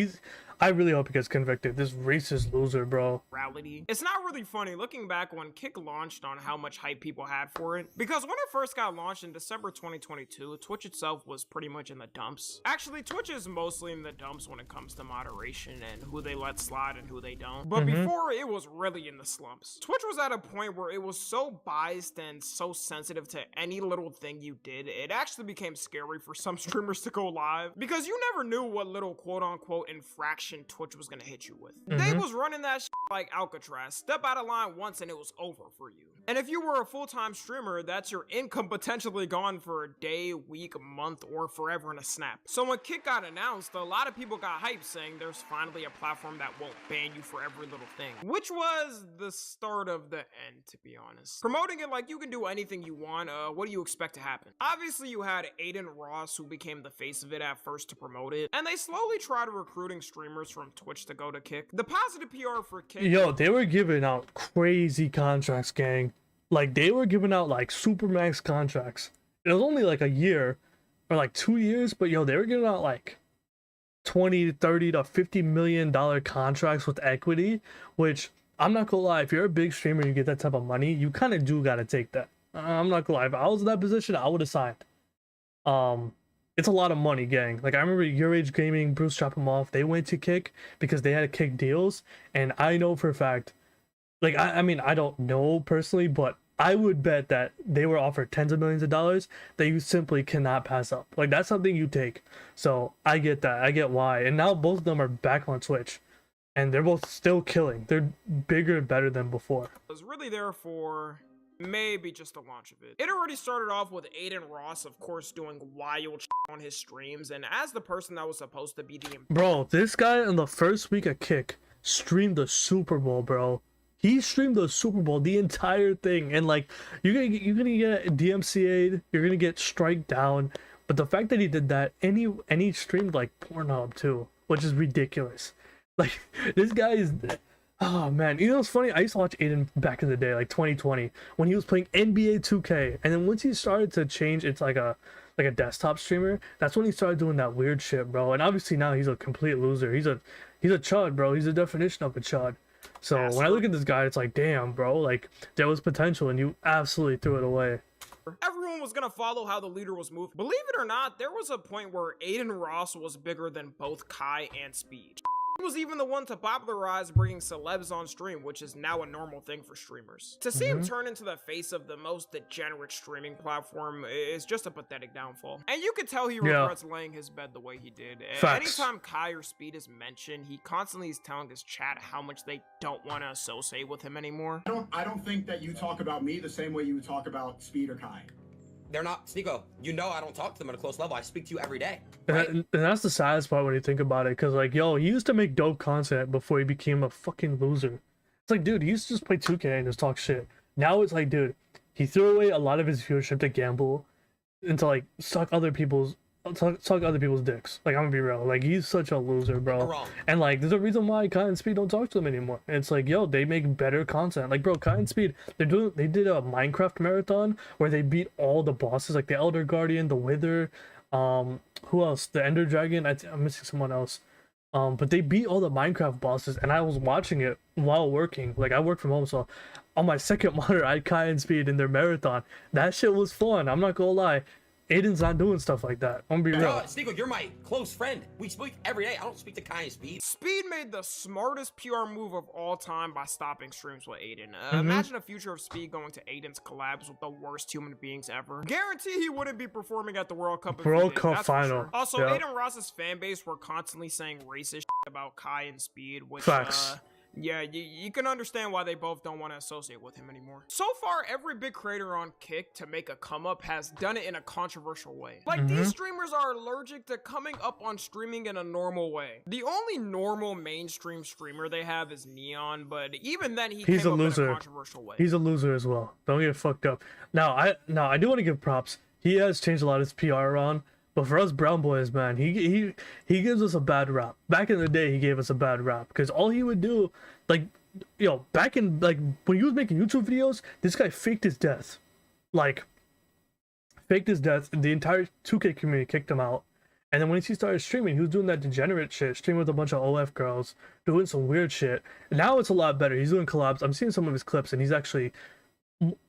I really hope he gets convicted. This racist loser, bro. Reality. It's not really funny looking back when Kick launched on how much hype people had for it, because when it first got launched in December 2022, Twitch itself was pretty much in the dumps. Actually, Twitch is mostly in the dumps when it comes to moderation and who they let slide and who they don't. But before, it was really in the slumps. Twitch was at a point where it was so biased and so sensitive to any little thing you did, it actually became scary for some streamers to go live, because you never knew what little quote-unquote infraction Twitch was gonna hit you with. They was running that shit like Alcatraz. Step out of line once and it was over for you. And if you were a full-time streamer, that's your income potentially gone for a day, week, month, or forever in a snap. So when Kick got announced, a lot of people got hyped saying there's finally a platform that won't ban you for every little thing, which was the start of the end, to be honest. Promoting it like you can do anything you want, what do you expect to happen? Obviously, you had Aiden Ross, who became the face of it at first to promote it, and they slowly tried recruiting streamers from Twitch to go to Kick. The positive PR for Kick... Yo, they were giving out crazy contracts, gang. Like, they were giving out, like, supermax contracts. It was only, like, a year, or, like, 2 years, but, yo, they were giving out, like, 20, 30 to 50 million dollar contracts with equity, which I'm not gonna lie, if you're a big streamer and you get that type of money, you kind of do gotta take that. I'm not gonna lie, if I was in that position, I would have signed. It's a lot of money, gang. Like I remember Your Age Gaming, Bruce Chopamoff, they went to Kick because they had to Kick deals, and I know for a fact, like I mean I don't know personally, but I would bet that they were offered tens of millions of dollars that you simply cannot pass up. Like that's something you take. So I get that. I get why. And now both of them are back on Twitch, and they're both still killing. They're bigger and better than before. I was really there for maybe just the launch of it. It already started off with Aiden Ross, of course, doing wild shit on his streams, and as the person that was supposed to be the bro, this guy in the first week of Kick streamed the Super Bowl, bro. He streamed the Super Bowl, the entire thing, and like you're gonna get DMCA'd, you're gonna get strike down, but the fact that he did that, and he streamed like Pornhub too, which is ridiculous. Like this guy is, oh man, you know what's funny? I used to watch Aiden back in the day, like 2020, when he was playing NBA 2K, and then once he started to change, it's like a desktop streamer. That's when he started doing that weird shit, bro. And obviously now he's a complete loser. He's a chud, bro. He's a definition of a chud. So when I look at this guy, it's like, damn, bro, like there was potential and you absolutely threw it away. Everyone was gonna follow how the leader was moving. Believe it or not, there was a point where Aiden Ross was bigger than both Kai and Speed. He was even the one to popularize bringing celebs on stream, which is now a normal thing for streamers. To see him turn into the face of the most degenerate streaming platform is just a pathetic downfall. And you could tell he regrets laying his bed the way he did. Facts. Anytime Kai or Speed is mentioned, he constantly is telling his chat how much they don't want to associate with him anymore. I don't think that you talk about me the same way you would talk about Speed or Kai. They're not, Sneako, you know I don't talk to them at a close level. I speak to you every day. Right? And that's the saddest part when you think about it, because like, yo, he used to make dope content before he became a fucking loser. It's like, dude, he used to just play 2K and just talk shit. Now it's like, dude, he threw away a lot of his viewership to gamble and to like suck other people's dicks. Like, I'm gonna be real, like he's such a loser, bro. And like there's a reason why Kai and Speed don't talk to him anymore. And it's like, yo, they make better content. Like, bro, Kai and Speed, they did a Minecraft marathon where they beat all the bosses, like the Elder Guardian, the Wither, who else, the Ender Dragon, I'm missing someone else, but they beat all the Minecraft bosses, and I was watching it while working. Like, I work from home, so on my second monitor I had Kai and Speed in their marathon. That shit was fun, I'm not gonna lie. Aiden's not doing stuff like that. I'm gonna be real. Sneako, you're my close friend. We speak every day. I don't speak to Kai and Speed. Speed made the smartest PR move of all time by stopping streams with Aiden. Imagine a future of Speed going to Aiden's collabs with the worst human beings ever. Guarantee he wouldn't be performing at the World Cup. World Cup final. Sure. Also, Aiden Ross's fan base were constantly saying racist shit about Kai and Speed, which yeah, you can understand why they both don't want to associate with him anymore. So far, every big creator on Kick to make a come up has done it in a controversial way. Like, these streamers are allergic to coming up on streaming in a normal way. The only normal mainstream streamer they have is Neon, but even then he's came up in a controversial way. He's a loser as well. Don't get fucked up. Now I do want to give props. He has changed a lot of his PR around. But for us brown boys, man, he gives us a bad rap. Back in the day, he gave us a bad rap because all he would do, like, you know, back in like when he was making YouTube videos, this guy faked his death, like, faked his death, and the entire 2K community kicked him out. And then when he started streaming, he was doing that degenerate shit, streaming with a bunch of OF girls, doing some weird shit. Now it's a lot better. He's doing collabs. I'm seeing some of his clips, and he's actually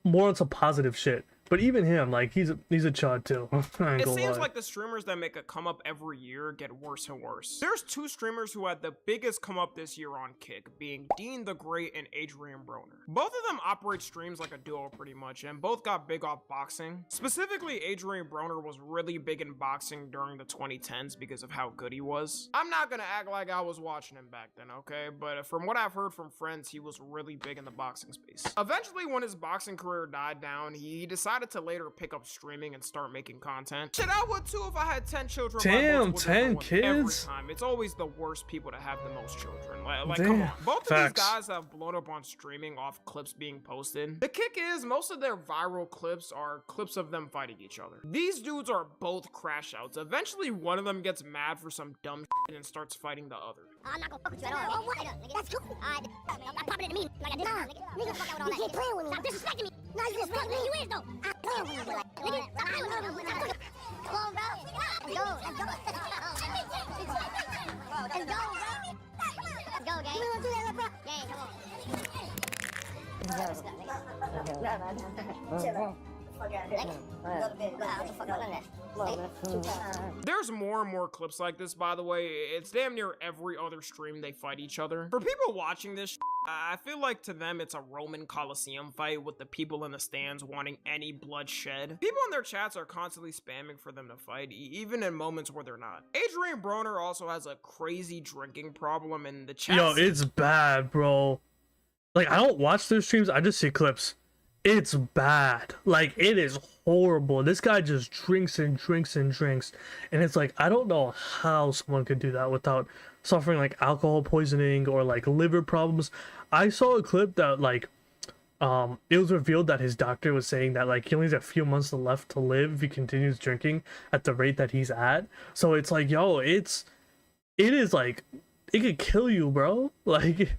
more on some positive shit. But even him, like, he's a chud too. It seems like the streamers that make a come up every year get worse and worse. There's two streamers who had the biggest come up this year on Kick, being Dean the Great and Adrian Broner. Both of them operate streams like a duo pretty much, and both got big off boxing. Specifically, Adrian Broner was really big in boxing during the 2010s because of how good he was. I'm not gonna act like I was watching him back then, okay? But from what I've heard from friends, he was really big in the boxing space. Eventually, when his boxing career died down, he decided to later pick up streaming and start making content. Shit, I would too if I had 10 children. Damn, 10 kids? Every time. It's always the worst people to have the most children. Like come on. Both of these guys have blown up on streaming off clips being posted. The kick is, most of their viral clips are clips of them fighting each other. These dudes are both crash outs. Eventually, one of them gets mad for some dumb shit and starts fighting the other. I'm not gonna fuck with you at all. That's cool. I'm popping it to me like I did. Nigga, fuck out with all that. You keep playing with me. Stop disrespecting me. No, you disrespect me. You is though. I'm playing with you. Nigga, stop playing with me. Come on, bro. Let's go. Let's go, bro. Let's go, gang. Come on, do that, bro. Gang, come on. Let's go, nigga. Chill out. Fuck out of here. Go to bed. What the fuck on that? There's more and more clips like this, by the way. It's damn near every other stream they fight each other. For people watching this, I feel like to them it's a Roman Colosseum fight with the people in the stands wanting any bloodshed. People in their chats are constantly spamming for them to fight, even in moments where they're not. Adrian Broner also has a crazy drinking problem in the chat. Yo, it's bad, bro. Like, I don't watch their streams, I just see clips. It's bad. Like, it is horrible. This guy just drinks and drinks and drinks. And it's like, I don't know how someone could do that without suffering like alcohol poisoning or like liver problems. I saw a clip that like, it was revealed that his doctor was saying that like he only has a few months left to live if he continues drinking at the rate that he's at. So it's like, yo, it is like, it could kill you, bro. Like,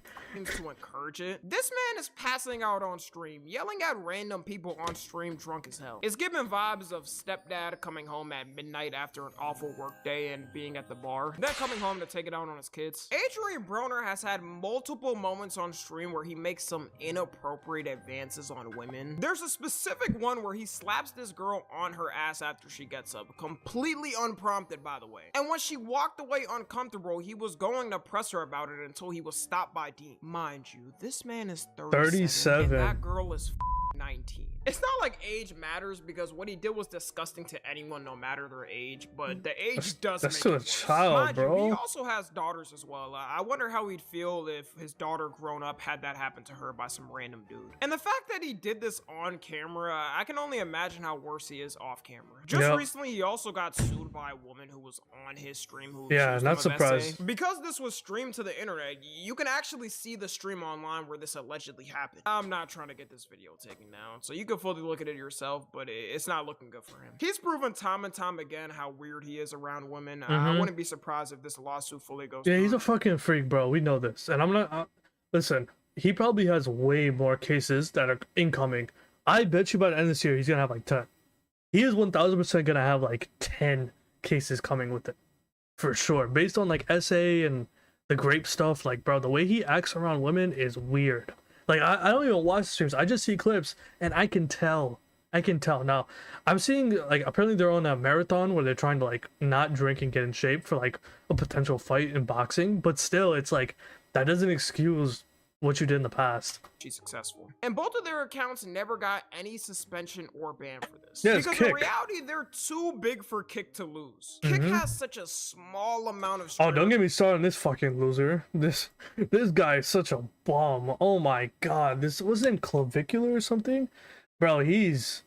to encourage it. This man is passing out on stream, yelling at random people on stream drunk as hell. It's giving vibes of stepdad coming home at midnight after an awful work day and being at the bar, then coming home to take it out on his kids. Adrian Broner has had multiple moments on stream where he makes some inappropriate advances on women. There's a specific one where he slaps this girl on her ass after she gets up, completely unprompted, by the way. And when she walked away uncomfortable, he was going to press her about it until he was stopped by Dean. Mind you, this man is 37 and that girl is 19. It's not like age matters because what he did was disgusting to anyone no matter their age, but the age does that's make still it a worse. child, Mind bro. you, he also has daughters as well. I wonder how he'd feel if his daughter grown up had that happen to her by some random dude. And the fact that he did this on camera, I can only imagine how worse he is off camera. Just recently, he also got sued by a woman who was on his stream who not surprised. Because this was streamed to the internet, you can actually see the stream online where this allegedly happened. I'm not trying to get this video taken down, so you can fully look at it yourself, but it's not looking good for him. He's proven time and time again how weird he is around women. I wouldn't be surprised if this lawsuit fully goes through. He's a fucking freak, bro. We know this. And I'm not... listen, he probably has way more cases that are incoming. I bet you by the end of this year, he's gonna have like 10. He is 1000% gonna have like 10 cases coming with it. For sure. Based on like SA and the grape stuff, like, bro, the way he acts around women is weird. Like, I don't even watch streams. I just see clips, and I can tell. Now, I'm seeing, like, apparently they're on a marathon where they're trying to, like, not drink and get in shape for, like, a potential fight in boxing. But still, it's like, that doesn't excuse what you did in the past. She's successful. And both of their accounts never got any suspension or ban for this. Yeah, because in reality, they're too big for Kick to lose. Kick has such a small amount of Oh, don't get me started on this fucking loser. This guy is such a bum. Oh my god. This wasn't clavicular or something? Bro, he's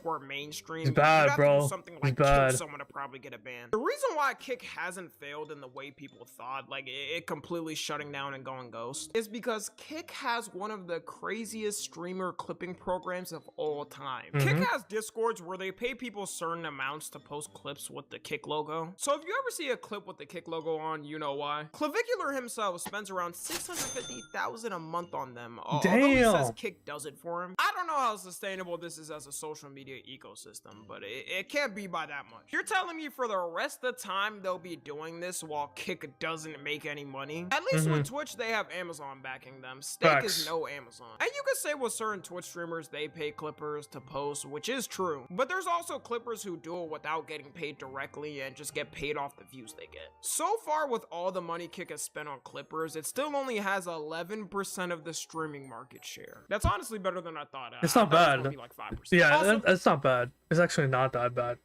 were mainstream. He's bad, bro. Something like he's bad. Kill someone to probably get a ban. The reason why Kick hasn't failed in the way people thought, like it completely shutting down and going ghost, is because Kick has one of the craziest streamer clipping programs of all time. Kick has Discords where they pay people certain amounts to post clips with the Kick logo. So if you ever see a clip with the Kick logo on, you know why. Clavicular himself spends around $650,000 a month on them. Although he says Kick does it for him. I don't know how sustainable this is as a social media ecosystem, but it can't be by that much. You're telling me for the rest of the time they'll be doing this while Kick doesn't make any money? At least with Twitch, they have Amazon backing them. Stake is no Amazon. And you could say with certain Twitch streamers, they pay clippers to post, which is true. But there's also clippers who do it without getting paid directly and just get paid off the views they get. So far, with all the money Kick has spent on clippers, it still only has 11% of the streaming market share. That's honestly better than I thought. It's not bad. It was gonna be like 5%. Yeah, Also, that's not bad. It's actually not that bad.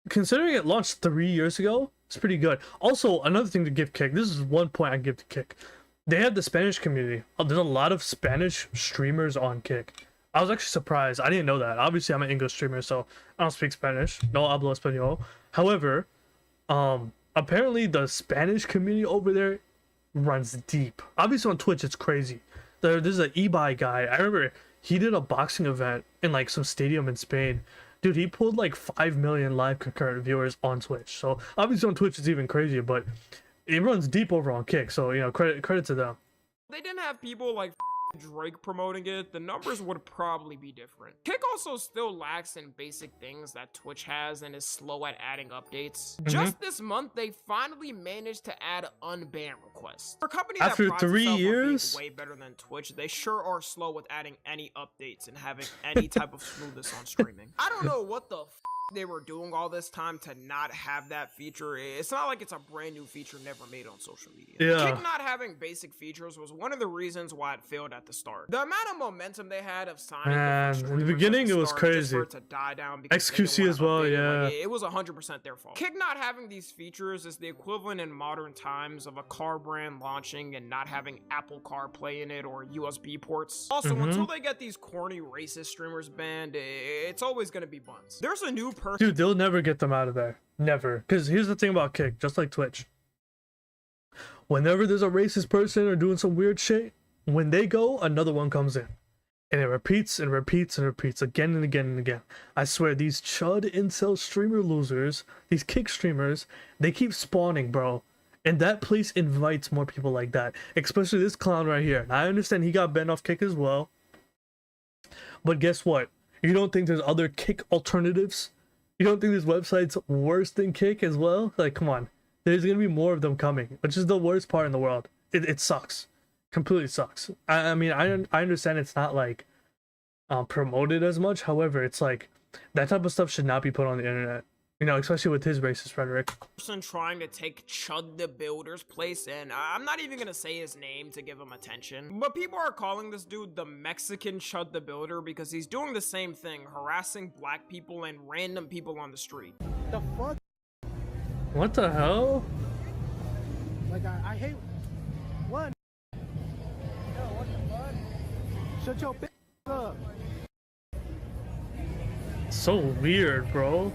Considering it launched 3 years ago, it's pretty good. Also, another thing to give Kick, this is one point I give to Kick. They have the Spanish community. There's a lot of Spanish streamers on Kick. I was actually surprised. I didn't know that. Obviously, I'm an English streamer, so I don't speak Spanish. No hablo español. However, apparently the Spanish community over there runs deep. Obviously, on Twitch, it's crazy. There's an eBay guy. I remember he did a boxing event in like some stadium in Spain. Dude, he pulled like 5 million live concurrent viewers on Twitch. So obviously on Twitch it's even crazier, but it runs deep over on Kick. So, you know, credit to them. They didn't have people like Drake promoting it, the numbers would probably be different. Kick also still lacks in basic things that Twitch has and is slow at adding updates. Just this month, they finally managed to add unban requests. For a company After that prides 3 itself on being years? way better than Twitch, they sure are slow with adding any updates and having any type of smoothness on streaming. I don't know what the they were doing all this time to not have that feature. It's not like it's a brand new feature never made on social media. Yeah. Kick not having basic features was one of the reasons why it failed at the start. The amount of momentum they had of signing Man, different in the streamers at beginning, it was start just crazy. for it to die down because they didn't XQC wanna as well, update it, yeah. like, it was 100% their fault. Kick not having these features is the equivalent in modern times of a car brand launching and not having Apple CarPlay in it or USB ports. Also, until they get these corny racist streamers banned, it's always gonna be buns. There's a new person. Dude, they'll never get them out of there. Never. Because here's the thing about Kick, just like Twitch. Whenever there's a racist person or doing some weird shit, when they go, another one comes in. And it repeats and repeats and repeats again and again and again. I swear, these chud incel streamer losers, these Kick streamers, they keep spawning, bro. And that place invites more people like that. Especially this clown right here. And I understand he got banned off Kick as well. But guess what? You don't think there's other Kick alternatives? You don't think this website's worse than Kick as well? Like, come on. There's gonna be more of them coming, which is the worst part in the world. It sucks. Completely sucks. I mean, I understand it's not like promoted as much. However, it's like that type of stuff should not be put on the internet. You know, especially with his racist rhetoric. Person trying to take Chud the Builder's place, and I'm not even gonna say his name to give him attention, but people are calling this dude the Mexican Chud the Builder because he's doing the same thing, harassing black people and random people on the street. The fuck? What the hell? Like, I hate... What? Yo, what the fuck? Shut your bitch up. So weird, bro.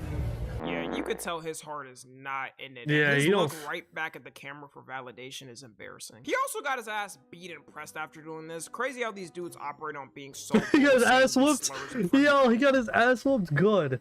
Yeah, you could tell his heart is not in it. Yeah, his you look don't right back at the camera for validation is embarrassing. He also got his ass beat and pressed after doing this. Crazy how these dudes operate on being so He got his saying ass these whooped. slurs in front of Yo, he got his ass whooped. Good.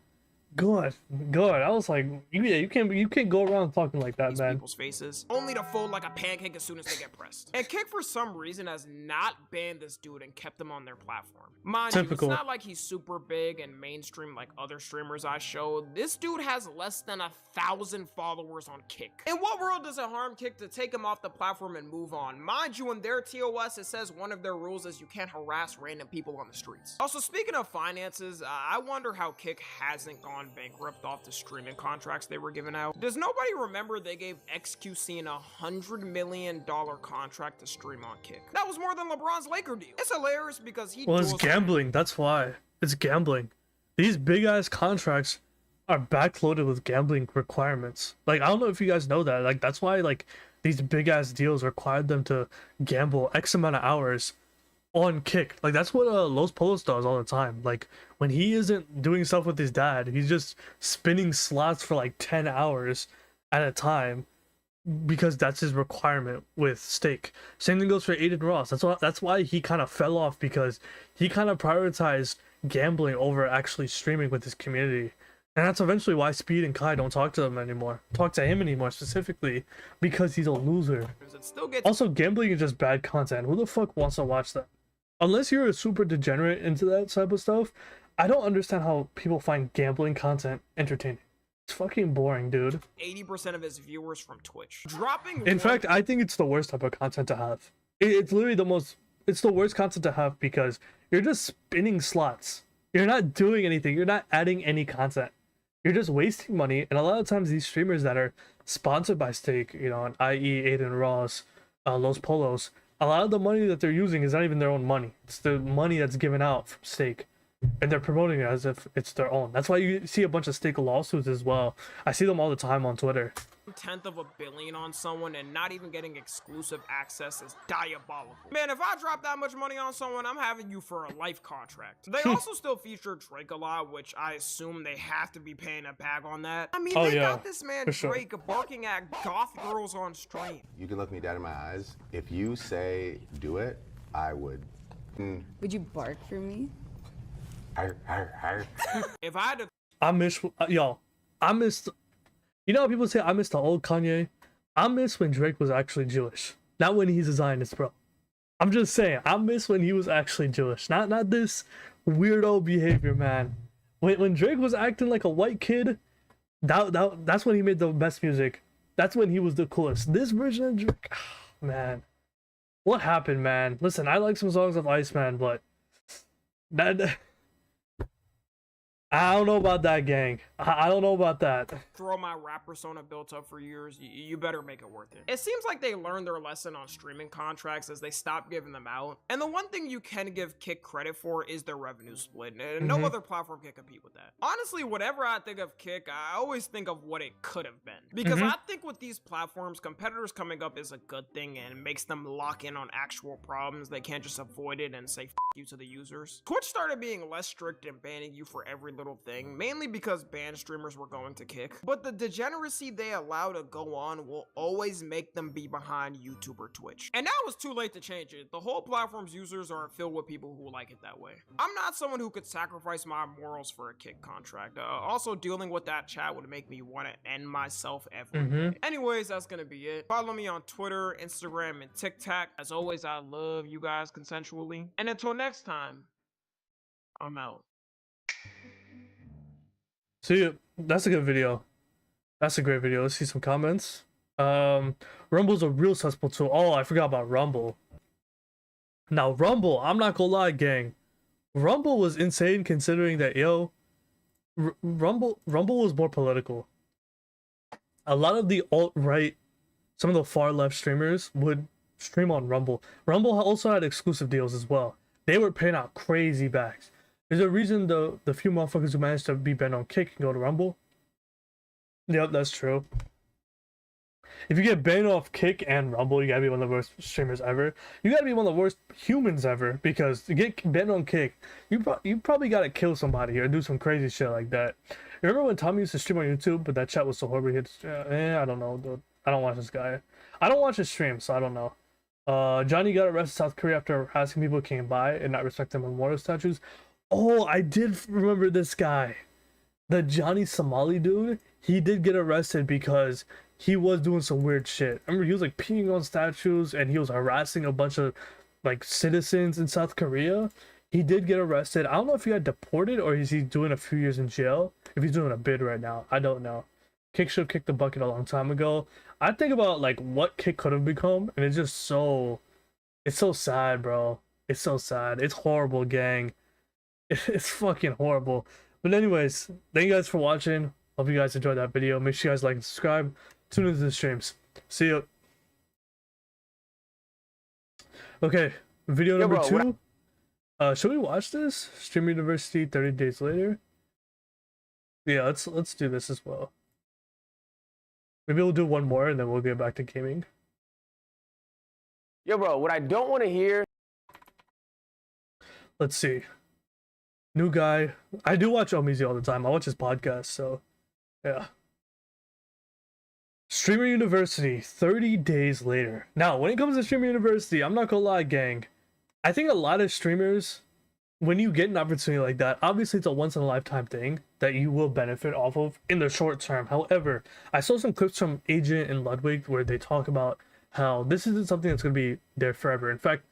Good. I was like, yeah, you can't go around talking like that, man. people's faces, only to fold like a pancake as soon as they get pressed. And Kick, for some reason, has not banned this dude and kept him on their platform. Mind you, Typical. it's not like he's super big and mainstream like other streamers I showed. This dude has less than 1,000 followers on Kick. In what world does it harm Kick to take him off the platform and move on? Mind you, in their TOS, it says one of their rules is you can't harass random people on the streets. Also, speaking of finances, I wonder how Kick hasn't gone bankrupt off the streaming contracts they were giving out. Does nobody remember they gave XQC an $100 million contract to stream on Kick? That was more than LeBron's Laker deal. It's hilarious because he Well, it's duels- gambling. That's why. It's gambling. These big ass contracts are backloaded with gambling requirements. Like, I don't know if you guys know that. Like, that's why, like, these big ass deals required them to gamble X amount of hours on Kick. Like, that's what Los Polos does all the time. Like, when he isn't doing stuff with his dad, he's just spinning slots for like 10 hours at a time because that's his requirement with stake. Same thing goes for Aiden Ross. That's why he kind of fell off, because he kind of prioritized gambling over actually streaming with his community. And that's eventually why Speed and Kai don't talk to him anymore, specifically because he's a loser. It still gets Also, gambling is just bad content. Who the fuck wants to watch that? Unless you're a super degenerate into that type of stuff, I don't understand how people find gambling content entertaining. It's fucking boring, dude. 80% of his viewers from Twitch. Dropping In one- fact, I think it's the worst type of content to have. It's literally it's the worst content to have because you're just spinning slots. You're not doing anything. You're not adding any content. You're just wasting money. And a lot of times these streamers that are sponsored by Stake, you know, i.e. Aiden Ross, Los Polos, a lot of the money that they're using is not even their own money. It's the money that's given out from Stake. And they're promoting it as if it's their own. That's why you see a bunch of Stake lawsuits as well. I see them all the time on Twitter. 1/10 of a billion on someone and not even getting exclusive access is diabolical. Man, if I drop that much money on someone, I'm having you for a life contract. They also still feature Drake a lot, which I assume they have to be paying a bag on that. I mean, Oh, they yeah, got this man for sure. Drake barking at goth girls on stream. You can look me dead in my eyes. If you say do it, I would. Would you bark for me? If I had to I miss you know how people say I miss the old Kanye? I miss when Drake was actually Jewish, not when he's a Zionist, bro. I'm just saying, I miss when he was actually Jewish, not this weirdo behavior, man. When Drake was acting like a white kid, that's when he made the best music. That's when he was the coolest. This version of Drake, man, what happened, man? Listen, I like some songs of Iceman, but that I don't know about that, gang. I don't know about that. Throw my rap persona built up for years, you better make it worth it. It seems like they learned their lesson on streaming contracts as they stopped giving them out. And the one thing you can give Kick credit for is their revenue split, and no other platform can compete with that. Honestly, whenever I think of Kick, I always think of what it could have been. Because I think with these platforms, competitors coming up is a good thing and makes them lock in on actual problems. They can't just avoid it and say F you to the users. Twitch started being less strict and banning you for every little thing, mainly because banned streamers were going to Kick. But the degeneracy they allow to go on will always make them be behind YouTube or Twitch. And now it's too late to change it. The whole platform's users are filled with people who like it that way. I'm not someone who could sacrifice my morals for a Kick contract. Also, dealing with that chat would make me want to end myself every Anyways, that's gonna be it. Follow me on Twitter, Instagram, and TikTok. As always, I love you guys consensually. And until next time, I'm out. See, that's a good video. That's a great video. Let's see some comments. Rumble's a real cesspool tool. Oh, I forgot about Rumble. Now, Rumble, I'm not gonna lie, gang. Rumble was insane considering that, Rumble was more political. A lot of the alt-right, some of the far-left streamers would stream on Rumble. Rumble also had exclusive deals as well. They were paying out crazy backs. There's a reason the few motherfuckers who managed to be banned on Kick can go to Rumble. Yep, that's true. If you get banned off Kick and Rumble, you gotta be one of the worst streamers ever. You gotta be one of the worst humans ever, because to get banned on Kick, you probably gotta kill somebody or do some crazy shit like that. Remember when Tommy used to stream on YouTube, but that chat was so horrible? I don't know, dude. I don't watch this guy. I don't watch his stream, so I don't know. Johnny got arrested in South Korea after asking people who came by and not respecting memorial statues. Oh, I did remember this guy. The Johnny Somali dude, he did get arrested because he was doing some weird shit. Remember, he was like peeing on statues and he was harassing a bunch of like citizens in South Korea. He did get arrested. I don't know if he got deported or is he doing a few years in jail. If he's doing a bid right now, I don't know. Kick should have kicked the bucket a long time ago. I think about like what Kick could have become, and it's just it's so sad, bro. It's so sad. It's horrible, gang. It's fucking horrible. But anyways, thank you guys for watching. Hope you guys enjoyed that video. Make sure you guys like and subscribe. Tune into the streams. See you. Okay, video number 2. Should we watch this? Stream University 30 days later. Yeah, let's do this as well. Maybe we'll do one more and then we'll get back to gaming. Yo, bro, what I don't want to hear. Let's see. New guy. I do watch Omizi all the time. I watch his podcast, so yeah. Streamer University 30 days later. Now, when it comes to Streamer University, I'm not gonna lie, gang. I think a lot of streamers, when you get an opportunity like that, obviously it's a once-in-a-lifetime thing that you will benefit off of in the short term. However, I saw some clips from Agent and Ludwig where they talk about how this isn't something that's going to be there forever. In fact,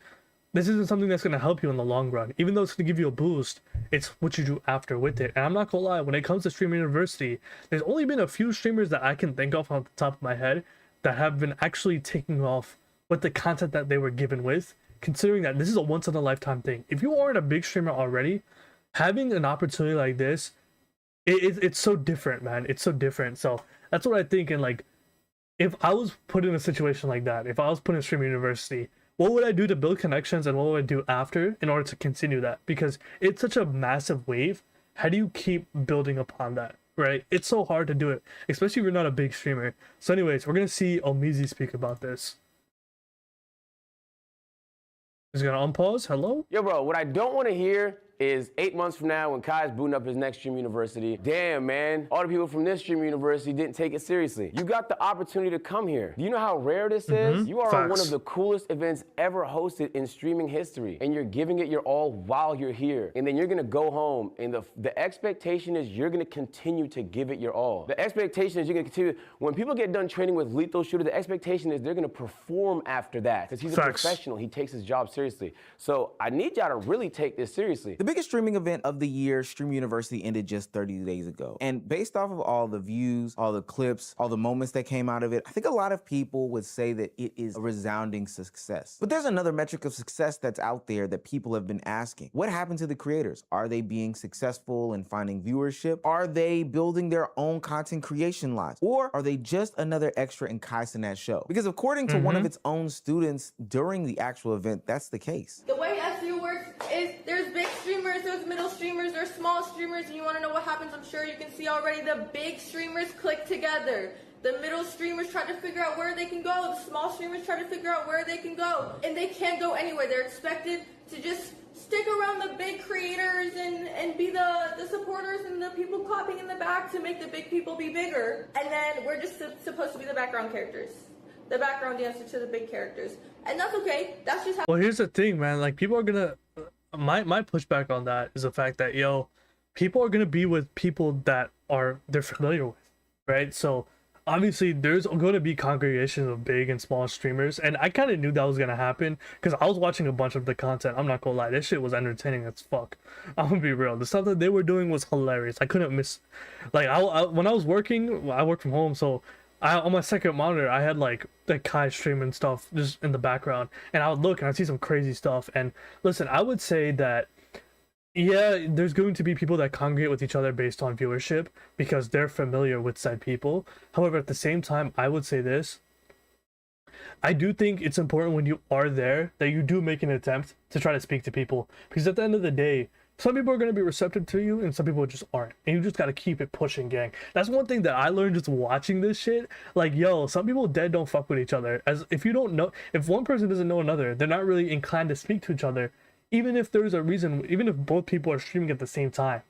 this isn't something that's going to help you in the long run. Even though it's going to give you a boost, it's what you do after with it. And I'm not going to lie, when it comes to Streamer University, there's only been a few streamers that I can think of on the top of my head that have been actually taking off with the content that they were given with, considering that this is a once-in-a-lifetime thing. If you aren't a big streamer already, having an opportunity like this, it's so different, man. It's so different. So that's what I think. And like, if I was put in a situation like that, if I was put in Streamer University, what would I do to build connections and what would I do after in order to continue that? Because it's such a massive wave. How do you keep building upon that, right? It's so hard to do it, especially if you're not a big streamer. So anyways, we're going to see Omizi speak about this. He's going to unpause. Hello? Yo, bro, what I don't want to hear is 8 months from now when Kai's booting up his next Stream University. Damn, man. All the people from this Stream University didn't take it seriously. You got the opportunity to come here. Do you know how rare this is? You are one of the coolest events ever hosted in streaming history, and you're giving it your all while you're here. And then you're gonna go home, and the expectation is you're gonna continue to give it your all. The expectation is you're gonna continue. When people get done training with Lethal Shooter, the expectation is they're gonna perform after that, because he's a professional. He takes his job seriously. So I need y'all to really take this seriously. The biggest streaming event of the year, Stream University, ended just 30 days ago. And based off of all the views, all the clips, all the moments that came out of it, I think a lot of people would say that it is a resounding success. But there's another metric of success that's out there that people have been asking. What happened to the creators? Are they being successful in finding viewership? Are they building their own content creation lives? Or are they just another extra in Kai Cenat's show? Because according to one of its own students during the actual event, that's the case. The way SU works is there's big streamers, there's middle streamers, there's small streamers, and you want to know what happens, I'm sure you can see already, the big streamers click together. The middle streamers try to figure out where they can go, the small streamers try to figure out where they can go, and they can't go anywhere. They're expected to just stick around the big creators and be the supporters and the people clapping in the back to make the big people be bigger. And then we're just supposed to be the background characters. The background dancer to the big characters. And that's okay. That's just how. Well, here's the thing, man. Like, people are gonna. My pushback on that is the fact that, people are gonna be with people that they're familiar with, right? So obviously there's going to be congregations of big and small streamers, and I kind of knew that was going to happen because I was watching a bunch of the content. I'm not gonna lie, this shit was entertaining as fuck. I'm gonna be real, the stuff that they were doing was hilarious. I couldn't miss, like, when I was working, I work from home, so on my second monitor I had like Kai streaming stuff just in the background, and I would look and I'd see some crazy stuff. And listen, I would say that there's going to be people that congregate with each other based on viewership because they're familiar with said people. However, at the same time, I would say this. I do think it's important when you are there that you do make an attempt to try to speak to people, because at the end of the day, some people are going to be receptive to you and some people just aren't, and you just got to keep it pushing, gang. That's one thing that I learned just watching this shit. Like, some people dead don't fuck with each other. As if you don't know, if one person doesn't know another, they're not really inclined to speak to each other, even if there's a reason, even if both people are streaming at the same time,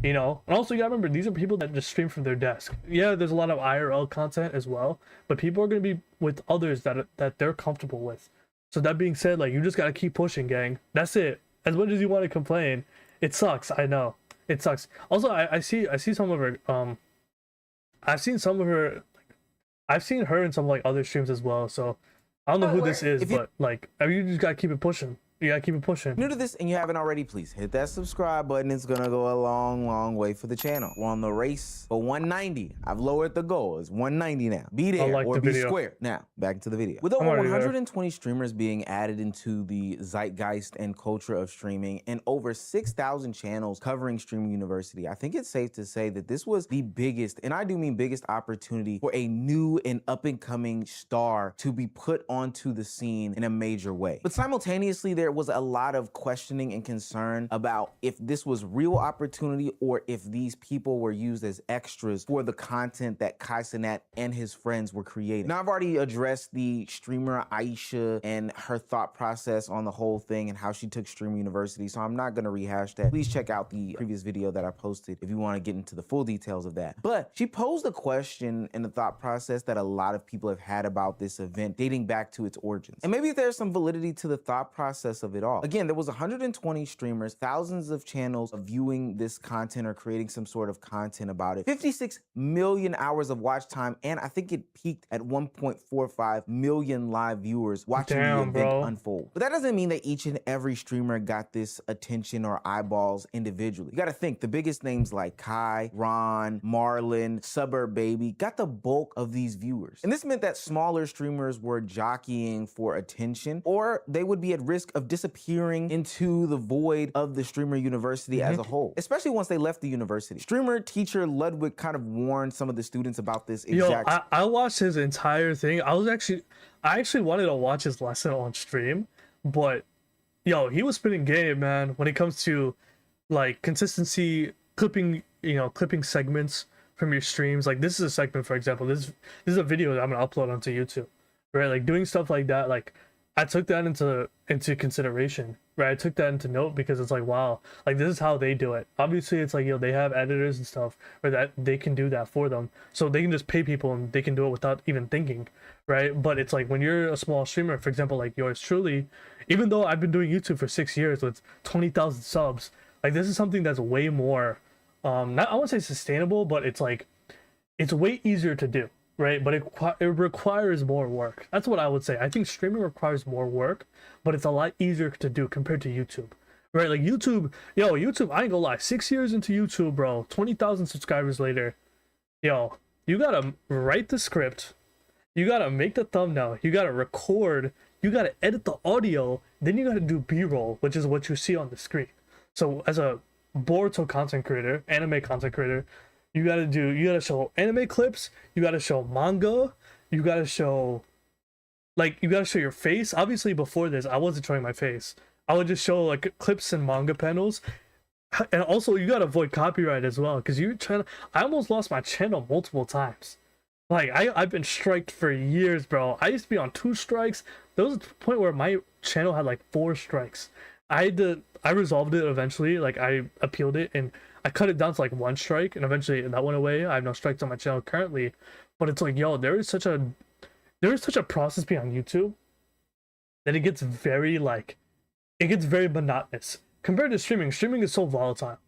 And also you gotta remember, these are people that just stream from their desk. There's a lot of IRL content as well, but people are gonna be with others that they're comfortable with. So that being said, like, you just gotta keep pushing, gang. That's it. As much as you want to complain, it sucks. I know it sucks. Also, I see some of her. I've seen some of her. I've seen her in some like other streams as well. So I don't know who this is, but like, you just gotta keep it pushing. You gotta keep it pushing. If you're new to this and you haven't already, please hit that subscribe button. It's gonna go a long way for the channel. We're on the race for 190. I've lowered the goal. It's 190 now. Be there or be square. Now, back to the video. With over 120 streamers being added into the zeitgeist and culture of streaming, and over 6,000 channels covering Streaming University, I think it's safe to say that this was the biggest, and I do mean biggest, opportunity for a new and up-and-coming star to be put onto the scene in a major way. But simultaneously, there was a lot of questioning and concern about if this was real opportunity or if these people were used as extras for the content that Kai Cenat and his friends were creating. Now, I've already addressed the streamer Aisha and her thought process on the whole thing and how she took Streaming University, so I'm not gonna rehash that. Please check out the previous video that I posted if you wanna get into the full details of that. But she posed a question and the thought process that a lot of people have had about this event dating back to its origins. And maybe there's some validity to the thought process of it all. Again, there was 120 streamers, thousands of channels viewing this content or creating some sort of content about it, 56 million hours of watch time, and I think it peaked at 1.45 million live viewers watching the event unfold. But that doesn't mean that each and every streamer got this attention or eyeballs individually. You gotta think, the biggest names like Kai, Ron, Marlon, Suburb Baby got the bulk of these viewers. And this meant that smaller streamers were jockeying for attention, or they would be at risk of disappearing into the void of the Streamer University as a whole, especially once they left the university. Streamer teacher Ludwig kind of warned some of the students about this exact. I watched his entire thing. I actually wanted to watch his lesson on stream, but he was spitting game, man, when it comes to like consistency, clipping segments from your streams. Like, this is a segment, for example. This is a video that I'm gonna upload onto YouTube, right? Like, doing stuff like that, like I took that into consideration, right? I took that into note because it's like, wow, like this is how they do it. Obviously, it's like, they have editors and stuff, or that they can do that for them, so they can just pay people and they can do it without even thinking, right? But it's like when you're a small streamer, for example, like yours truly, even though I've been doing YouTube for 6 years with 20,000 subs, like this is something that's way more, not I won't say sustainable, but it's like it's way easier to do. Right, but it requires more work. That's what I would say. I think streaming requires more work, but it's a lot easier to do compared to YouTube. Right, like YouTube, YouTube, I ain't gonna lie, 6 years into YouTube, bro, 20,000 subscribers later, you gotta write the script, you gotta make the thumbnail, you gotta record, you gotta edit the audio, then you gotta do B-roll, which is what you see on the screen. So as a Boruto content creator, anime content creator, you gotta show anime clips, you gotta show manga, you gotta show your face. Obviously before this, I wasn't showing my face. I would just show like clips and manga panels. And also you gotta avoid copyright as well, because I almost lost my channel multiple times. Like I've been striked for years, bro. I used to be on 2 strikes. There was a point where my channel had like 4 strikes. I resolved it eventually, like I appealed it and I cut it down to like 1 strike, and eventually that went away. I have no strikes on my channel currently, but it's like, there is such a process behind YouTube that it gets very monotonous compared to streaming. Streaming is so volatile,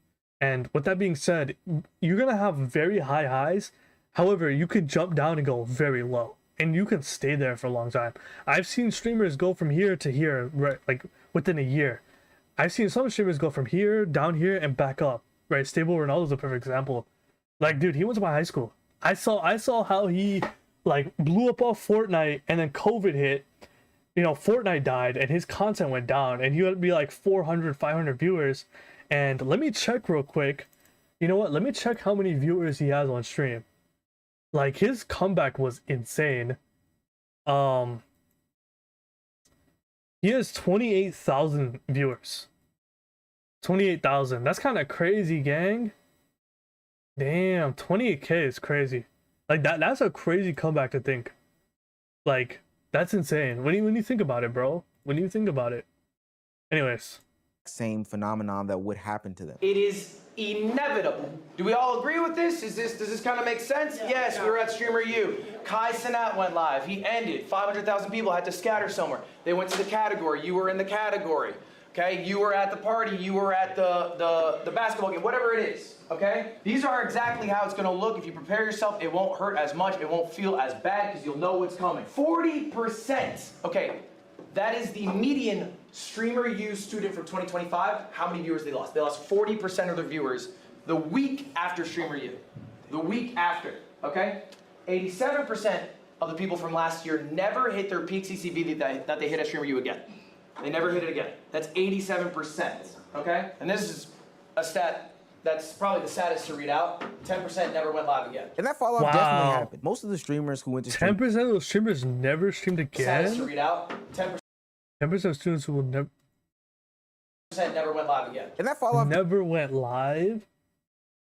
and with that being said, you're gonna have very high highs. However, you could jump down and go very low, and you can stay there for a long time. I've seen streamers go from here to here, right, like within a year. I've seen some streamers go from here down here and back up. Right, Stable Ronaldo's a perfect example. Like, dude, he went to my high school. I saw how he like blew up off Fortnite, and then COVID hit. Fortnite died, and his content went down, and he would be like 400, 500 viewers. And let me check real quick. You know what? Let me check how many viewers he has on stream. Like, his comeback was insane. He has 28,000 viewers. 28,000. That's kind of crazy, gang. Damn, 28K is crazy. Like that's a crazy comeback to think. Like, that's insane. When you think about it, bro. When you think about it. Anyways. Same phenomenon that would happen to them. It is inevitable. Do we all agree with this? Does this kind of make sense? Yeah. Yes, we were at Streamer U. Kai Cenat went live. He ended. 500,000 people had to scatter somewhere. They went to the category. You were in the category. Okay, you were at the party, you were at the basketball game, whatever it is, okay? These are exactly how it's gonna look. If you prepare yourself, it won't hurt as much, it won't feel as bad because you'll know what's coming. 40%, okay, that is the median Streamer U student from 2025. How many viewers they lost? They lost 40% of their viewers the week after Streamer U. The week after, okay? 87% of the people from last year never hit their peak CCV that they hit at Streamer U again. They never hit it again. That's 87%, okay? And this is a stat that's probably the saddest to read out. 10% never went live again. And that fall off definitely happened. Most of the streamers who went to 10% of those streamers never streamed again? Saddest to read out. 10% of students who will never went live again. And that fall off never went live?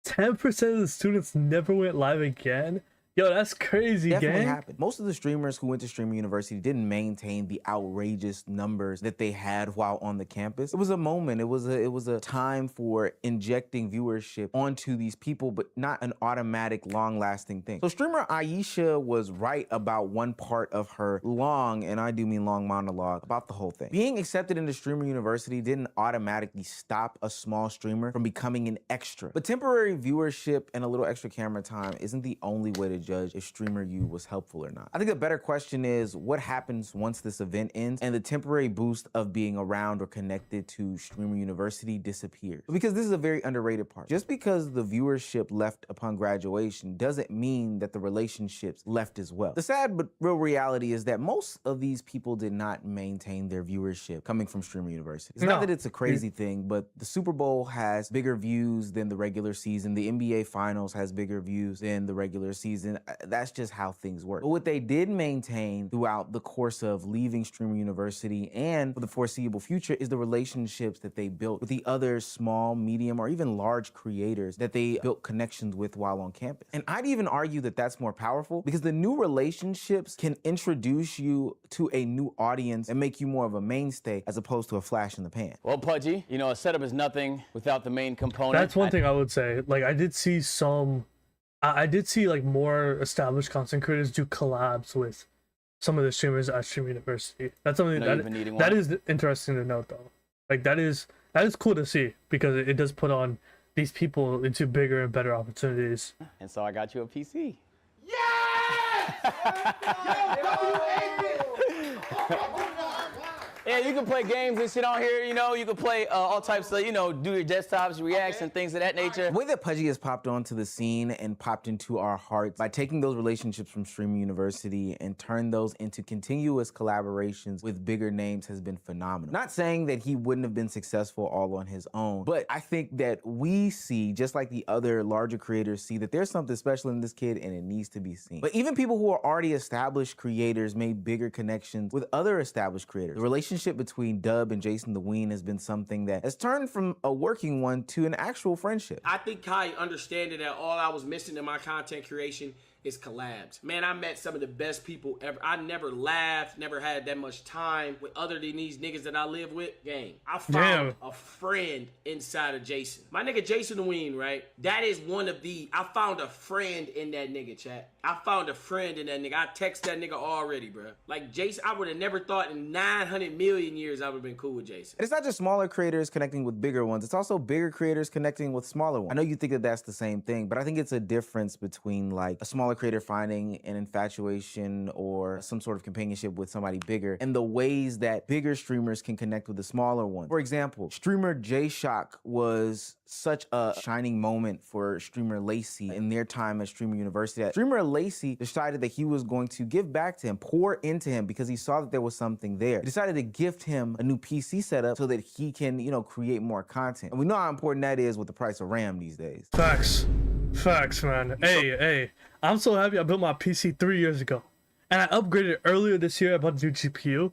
10% of the students never went live again? Yo, that's crazy, definitely gang. Happened. Most of the streamers who went to Streamer University didn't maintain the outrageous numbers that they had while on the campus. It was a moment. It was a time for injecting viewership onto these people, but not an automatic, long-lasting thing. So streamer Aisha was right about one part of her long, and I do mean long, monologue about the whole thing. Being accepted into Streamer University didn't automatically stop a small streamer from becoming an extra. But temporary viewership and a little extra camera time isn't the only way to judge if Streamer U was helpful or not. I think the better question is what happens once this event ends and the temporary boost of being around or connected to Streamer University disappears. Because this is a very underrated part. Just because the viewership left upon graduation doesn't mean that the relationships left as well. The sad but real reality is that most of these people did not maintain their viewership coming from Streamer University. It's not that it's a crazy thing, but the Super Bowl has bigger views than the regular season. The NBA Finals has bigger views than the regular season. and that's just how things work. But what they did maintain throughout the course of leaving Streamer University and for the foreseeable future is the relationships that they built with the other small, medium, or even large creators that they built connections with while on campus. And I'd even argue that that's more powerful because the new relationships can introduce you to a new audience and make you more of a mainstay as opposed to a flash in the pan. Well, Pudgy, you know, a setup is nothing without the main component. That's one thing I would say. Like, I did see like more established content creators do collabs with some of the streamers at Streamer University. That's something that is interesting to note, though. Like, that is cool to see because it does put on these people into bigger and better opportunities. And so I got you a PC. Yeah, you can play games and shit on here, you know, you can play all types of, you know, do your desktops, reacts, and things of that nature. The way that Pudgy has popped onto the scene and popped into our hearts by taking those relationships from Streamer University and turn those into continuous collaborations with bigger names has been phenomenal. Not saying that he wouldn't have been successful all on his own, but I think that we see, just like the other larger creators see, that there's something special in this kid and it needs to be seen. But even people who are already established creators made bigger connections with other established creators. The relationship between Dub and Jason the Ween has been something that has turned from a working one to an actual friendship. I think Kai understanding that all I was missing in my content creation is collabs. Man, I met some of the best people ever. I never laughed, never had that much time with other than these niggas that I live with. Gang, I found a friend inside of Jason. My nigga Jason the Ween, right? That is one of the, I found a friend in that nigga, chat. I found a friend in that nigga. I text that nigga already, bro. Like Jason, I would have never thought in 900 million years I would have been cool with Jason. And it's not just smaller creators connecting with bigger ones. It's also bigger creators connecting with smaller ones. I know you think that that's the same thing, but I think it's a difference between like a smaller creator finding an infatuation or some sort of companionship with somebody bigger and the ways that bigger streamers can connect with the smaller ones. For example, streamer J-Shock was such a shining moment for streamer Lacey in their time at Streamer University. Streamer Lacey decided that he was going to give back to him, pour into him because he saw that there was something there. He decided to gift him a new PC setup so that he can, you know, create more content. And we know how important that is with the price of RAM these days. Facts, man. Hey, I'm so happy I built my PC 3 years ago. And I upgraded earlier this year. I bought a new GPU.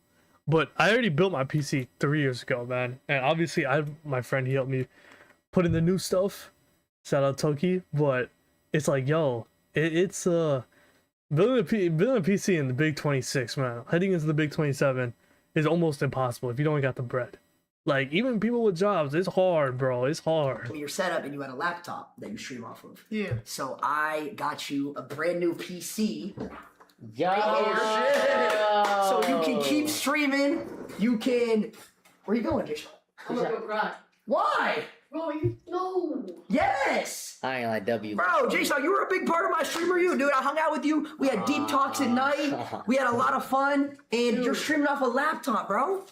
But I already built my PC 3 years ago, man. And obviously, my friend, he helped me put in the new stuff. Shout out Toki. But it's like, yo, it's building a PC in the Big 26, man. Heading into the Big 27 is almost impossible if you don't got the bread. Like, even people with jobs, it's hard, bro. It's hard. You're set up and you had a laptop that you stream off of. Yeah. So I got you a brand new PC. Yeah. So you can keep streaming. You can. Where you going, Jason? I'm gonna go cry. Why? Bro, you know. Yes. I ain't like W. Bro, Jason, you were a big part of my Streamer You, dude. I hung out with you. We had deep talks at night. We had a lot of fun. And you're streaming off a laptop, bro.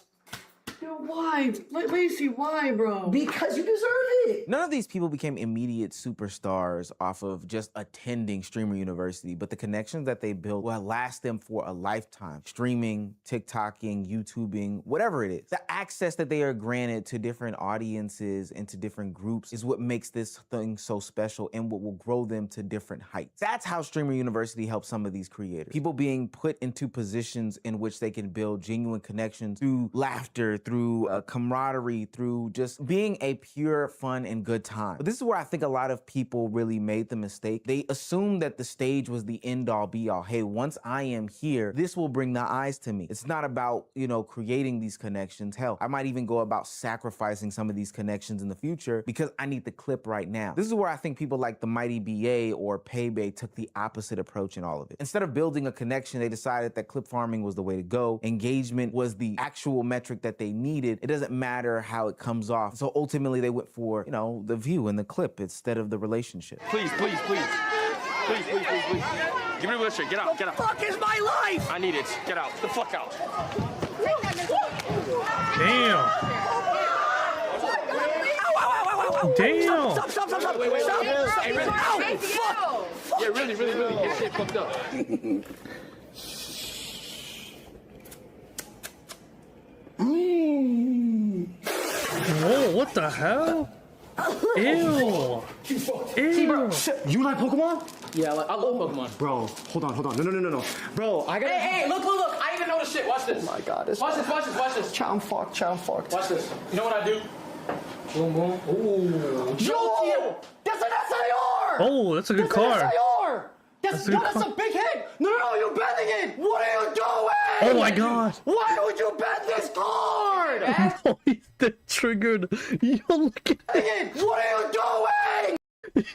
Dude, why? Lacey, why, bro? Because you deserve it. None of these people became immediate superstars off of just attending Streamer University, but the connections that they built will last them for a lifetime. Streaming, TikToking, YouTubing, whatever it is. The access that they are granted to different audiences and to different groups is what makes this thing so special and what will grow them to different heights. That's how Streamer University helps some of these creators. People being put into positions in which they can build genuine connections through laughter, through camaraderie, through just being a pure, fun, and good time. But this is where I think a lot of people really made the mistake. They assumed that the stage was the end-all, be-all. Hey, once I am here, this will bring the eyes to me. It's not about, you know, creating these connections. Hell, I might even go about sacrificing some of these connections in the future because I need the clip right now. This is where I think people like the Mighty BA or Paybay took the opposite approach in all of it. Instead of building a connection, they decided that clip farming was the way to go. Engagement was the actual metric that they needed. It doesn't matter how it comes off. So ultimately they went for, you know, the view and the clip instead of the relationship. Please. Give me the wheelchair. Get out. What the fuck is my life? I need it. Get out. The fuck out. Damn. Damn. Stop. Wait. Hey, really? Ow, fuck. Yeah, really. Get shit fucked up. Whoa, what the hell? Ew. Ew. You like Pokemon? Yeah, I love Pokemon. Bro, hold on. No. Bro, I gotta. Hey, look. I even know the shit. Watch this. Oh my god, this. Watch this. Chow fucked. Watch this. You know what I do? Boom, boom. Ooh. Yo! That's an SIR! Oh, that's a good car. That's an SIR! That's a big hit! No, you're betting it! What are you doing? Oh my god! Why would you bet this card? Oh, he's dead triggered. Yo, look at it! What are you doing?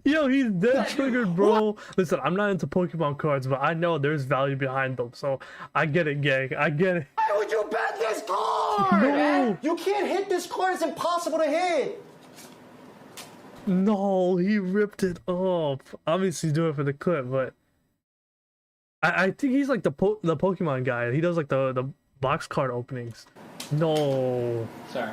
Yo, he's dead triggered, bro. Listen, I'm not into Pokemon cards, but I know there's value behind them, so I get it, gang. I get it. Why would you bet this card? No! You can't hit this card. It's impossible to hit. No, he ripped it off. Obviously, he's doing it for the clip, but I think he's like the Pokemon guy. He does like the box card openings. No. Sorry.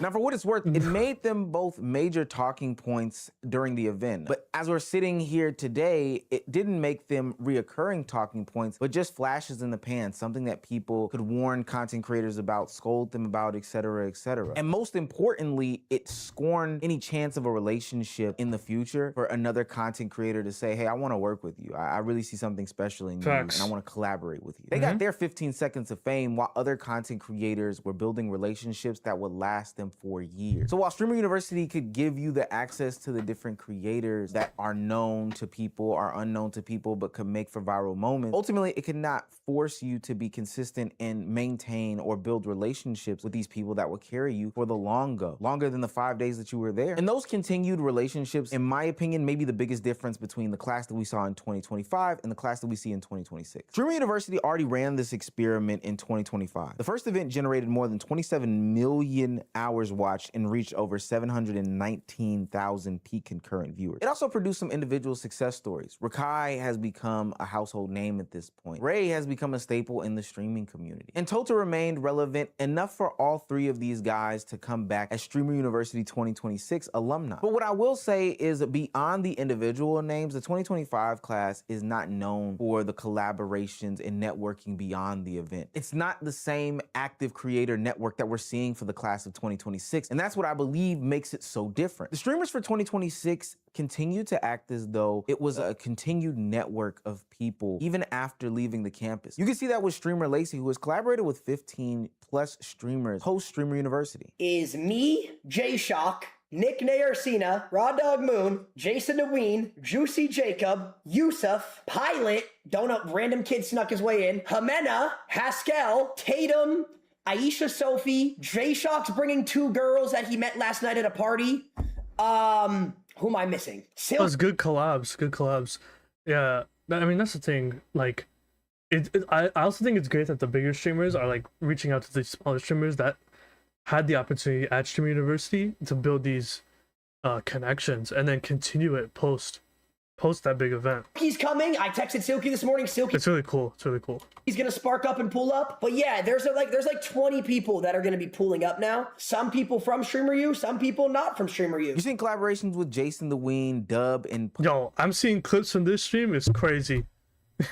Now, for what it's worth, it made them both major talking points during the event. But as we're sitting here today, it didn't make them reoccurring talking points, but just flashes in the pan, something that people could warn content creators about, scold them about, etc., etc. And most importantly, it scorned any chance of a relationship in the future for another content creator to say, hey, I want to work with you. I really see something special in you, and I want to collaborate with you. They got their 15 seconds of fame while other content creators were building relationships that would last them for years. So while Streamer University could give you the access to the different creators that are known to people, are unknown to people, but could make for viral moments, ultimately it could not force you to be consistent and maintain or build relationships with these people that will carry you for the long go, longer than the 5 days that you were there. And those continued relationships, in my opinion, may be the biggest difference between the class that we saw in 2025 and the class that we see in 2026. Streamer University already ran this experiment in 2025. The first event generated more than 27 million hours watched and reached over 719,000 peak concurrent viewers. It also produced some individual success stories. Rakai has become a household name at this point. Ray has become a staple in the streaming community. And Tota remained relevant enough for all three of these guys to come back as Streamer University 2026 alumni. But what I will say is, beyond the individual names, the 2025 class is not known for the collaborations and networking beyond the event. It's not the same active creator network that we're seeing for the class of 2026. And that's what I believe makes it so different. The streamers for 2026 continue to act as though it was a continued network of people even after leaving the campus. You can see that with streamer Lacey, who has collaborated with 15 plus streamers post Streamer University. Is me, J-Shock, Nick Nayersina, Raw Dog Moon, Jason Deween, Juicy Jacob, Yusuf, Pilot, Donut, random kid snuck his way in, Jimena, Haskell, Tatum, Aisha Sophie, J-Shock's bringing 2 girls that he met last night at a party. Who am I missing? Those good collabs, good collabs. Yeah, I mean, that's the thing. Like, I also think it's great that the bigger streamers are like reaching out to the smaller streamers that had the opportunity at Streamer University to build these connections and then continue it post that big event. He's coming. I texted Silky this morning. Silky. It's really cool. It's really cool. He's gonna spark up and pull up. But yeah, there's like 20 people that are gonna be pulling up now. Some people from Streamer U, some people not from Streamer U. You're seeing collaborations with Jason the Ween, Dub, and yo, I'm seeing clips from this stream. It's crazy.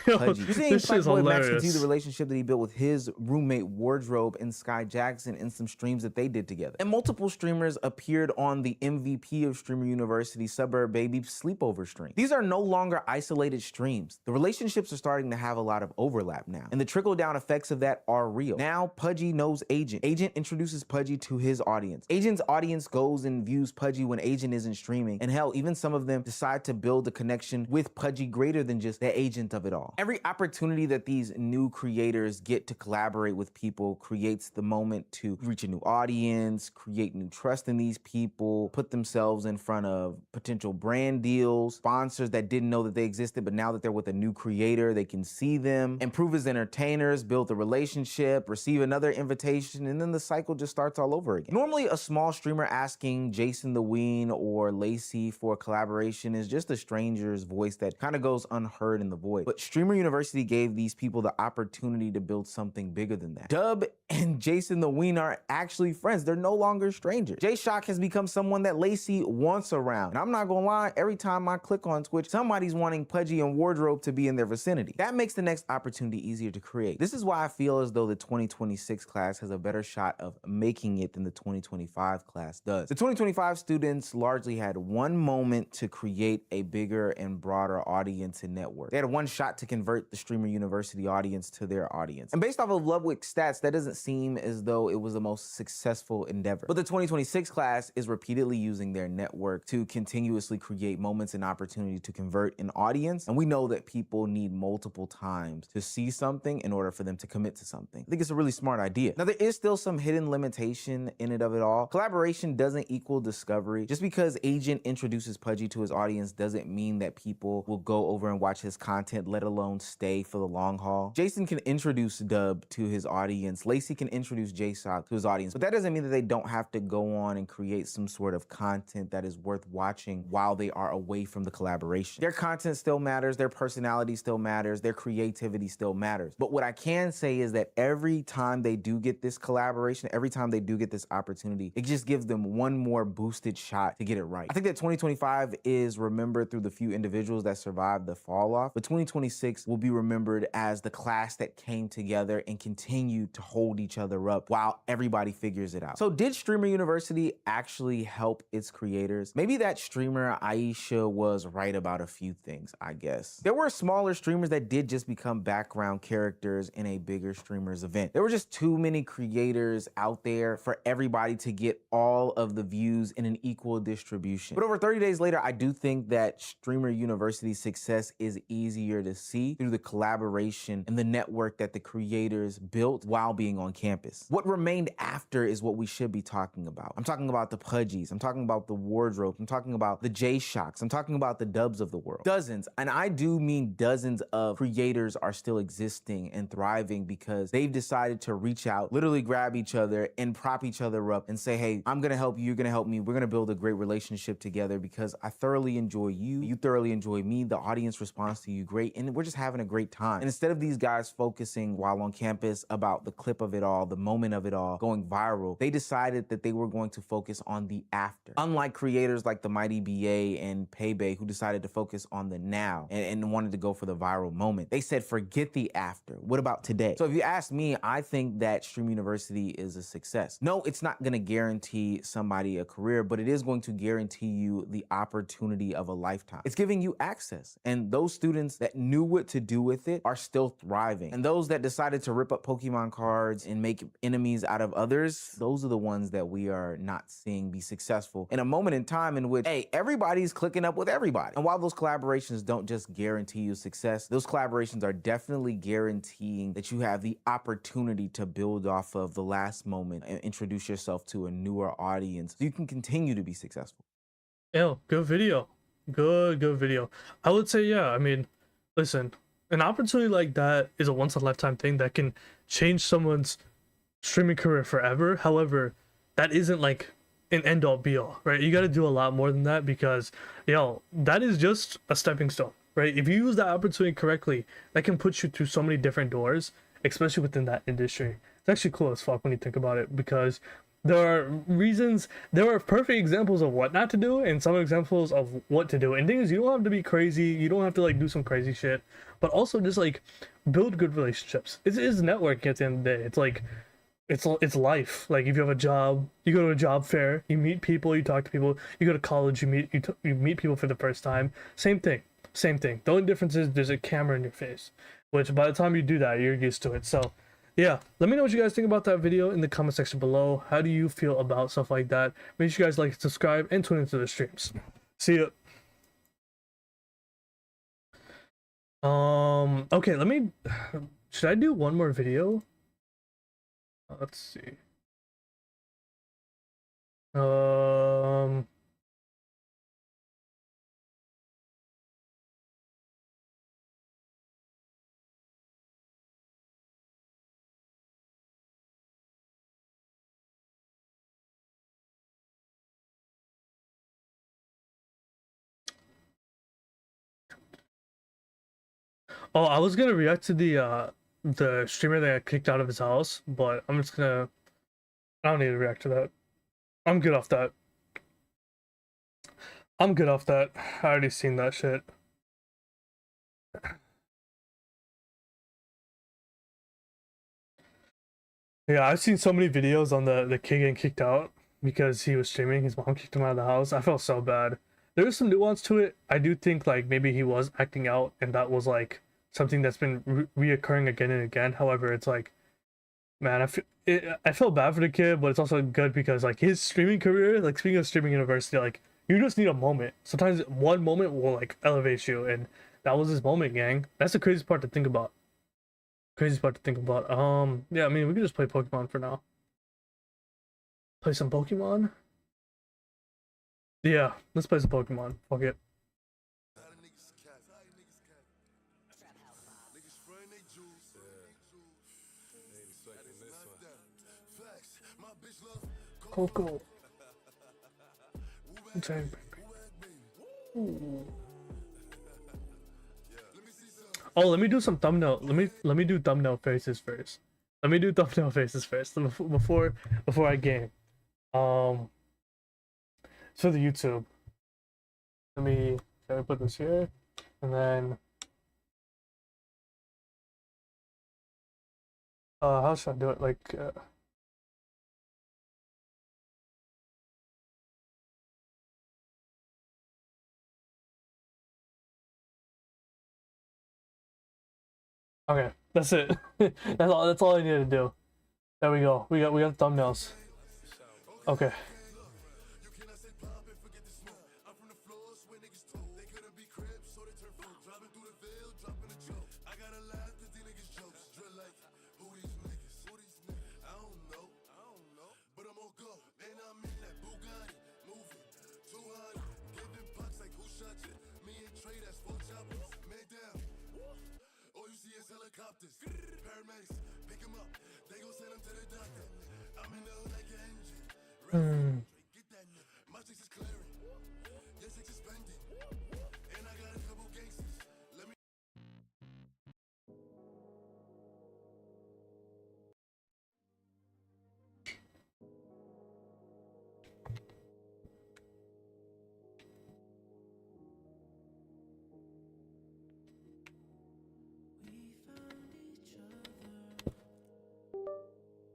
Yo, You're seeing this is Playboy Max hilarious. continue the relationship that he built with his roommate Wardrobe and Sky Jackson in some streams that they did together. And multiple streamers appeared on the MVP of Streamer University Suburb Baby sleepover stream. These are no longer isolated streams. The relationships are starting to have a lot of overlap now, and the trickle-down effects of that are real. Now, Pudgy knows Agent. Agent introduces Pudgy to his audience. Agent's audience goes and views Pudgy when Agent isn't streaming, and hell, even some of them decide to build a connection with Pudgy greater than just the agent of it all. Every opportunity that these new creators get to collaborate with people creates the moment to reach a new audience, create new trust in these people, put themselves in front of potential brand deals, sponsors that didn't know that they existed, but now that they're with a new creator, they can see them, improve as entertainers, build a relationship, receive another invitation, and then the cycle just starts all over again. Normally, a small streamer asking Jason the Ween or Lacey for a collaboration is just a stranger's voice that kind of goes unheard in the void. But Streamer University gave these people the opportunity to build something bigger than that. Dub and Jason the Ween are actually friends. They're no longer strangers. J-Shock has become someone that Lacey wants around. And I'm not gonna lie, every time I click on Twitch, somebody's wanting Pudgy and Wardrobe to be in their vicinity. That makes the next opportunity easier to create. This is why I feel as though the 2026 class has a better shot of making it than the 2025 class does. The 2025 students largely had one moment to create a bigger and broader audience and network. They had one shot to convert the Streamer University audience to their audience. And based off of Ludwig's stats, that doesn't seem as though it was the most successful endeavor. But the 2026 class is repeatedly using their network to continuously create moments and opportunity to convert an audience. And we know that people need multiple times to see something in order for them to commit to something. I think it's a really smart idea. Now, there is still some hidden limitation in it of it all. Collaboration doesn't equal discovery. Just because Agent introduces Pudgy to his audience doesn't mean that people will go over and watch his content, let alone stay for the long haul. Jason can introduce Dub to his audience. Lacey can introduce J-Shock to his audience, but that doesn't mean that they don't have to go on and create some sort of content that is worth watching while they are away from the collaboration. Their content still matters, their personality still matters, their creativity still matters. But what I can say is that every time they do get this collaboration, every time they do get this opportunity, it just gives them one more boosted shot to get it right. I think that 2025 is remembered through the few individuals that survived the fall off, but 2026 will be remembered as the class that came together and continued to hold each other up while everybody figures it out. So did Streamer University actually help its creators? Maybe that streamer Aisha was right about a few things, I guess. There were smaller streamers that did just become background characters in a bigger streamers event. There were just too many creators out there for everybody to get all of the views in an equal distribution. But over 30 days later, I do think that Streamer University's success is easier to see through the collaboration and the network that the creators built while being on campus. What remained after is what we should be talking about. I'm talking about the Pudgies, I'm talking about the Wardrobe, I'm talking about the J-Shocks, I'm talking about the Dubs of the world. Dozens, and I do mean dozens of creators are still existing and thriving because they've decided to reach out, literally grab each other and prop each other up and say, hey, I'm gonna help you, you're gonna help me, we're gonna build a great relationship together because I thoroughly enjoy you, you thoroughly enjoy me, the audience responds to you great, and we're just having a great time. And instead of these guys focusing while on campus about the clip of it all, the moment of it all, going viral, they decided that they were going to focus on the after. Unlike creators like the Mighty BA and Paybay who decided to focus on the now and wanted to go for the viral moment. They said, forget the after. What about today? So if you ask me, I think that Stream University is a success. No, it's not gonna guarantee somebody a career, but it is going to guarantee you the opportunity of a lifetime. It's giving you access. And those students that knew what to do with it are still thriving. And those that decided to rip up Pokemon cards and make enemies out of others, those are the ones that we are not seeing be successful in a moment in time in which, hey, everybody's clicking up with everybody. And while those collaborations don't just guarantee you success, those collaborations are definitely guaranteeing that you have the opportunity to build off of the last moment and introduce yourself to a newer audience so you can continue to be successful. Ew, good video. Good video. I would say, yeah, I mean, listen, an opportunity like that is a once-in-a-lifetime thing that can change someone's streaming career forever. However, that isn't like an end-all be-all, right? You got to do a lot more than that because, that is just a stepping stone, right? If you use that opportunity correctly, that can put you through so many different doors, especially within that industry. It's actually cool as fuck when you think about it because there are perfect examples of what not to do and some examples of what to do. And things, you don't have to be crazy, you don't have to like do some crazy shit, but also just like build good relationships. It's networking at the end of the day. It's like, it's life. Like if you have a job, you go to a job fair, you meet people, you talk to people, you go to college, you meet people for the first time. Same thing. The only difference is there's a camera in your face, which by the time you do that, you're used to it. So yeah, let me know what you guys think about that video in the comment section below. How do you feel about stuff like that? Make sure you guys like, subscribe, and tune into the streams. See ya. Okay, should I do one more video? Let's see. Oh, I was gonna react to the streamer that got kicked out of his house, but I'm just gonna. I don't need to react to that. I'm good off that. I'm good off that. I already seen that shit. Yeah, I've seen so many videos on the kid getting kicked out because he was streaming. His mom kicked him out of the house. I felt so bad. There was some nuance to it. I do think like maybe he was acting out and that was like something that's been reoccurring again and again. However, it's like, man, I feel bad for the kid, but it's also good because like his streaming career, like speaking of streaming university, like you just need a moment. Sometimes one moment will like elevate you, and that was his moment, gang. That's the craziest part to think about. Craziest part to think about. Yeah, I mean, we can just play Pokemon for now. Play some Pokemon? Yeah, let's play some Pokemon. Fuck it. Coco. Ooh. Oh, let me do some thumbnail. Let me do thumbnail faces first. Let me do thumbnail faces first before I game. So the YouTube. Let me put this here, and then how should I do it? Like. Okay, that's it. That's all I need to do. There we go. We got thumbnails. Okay.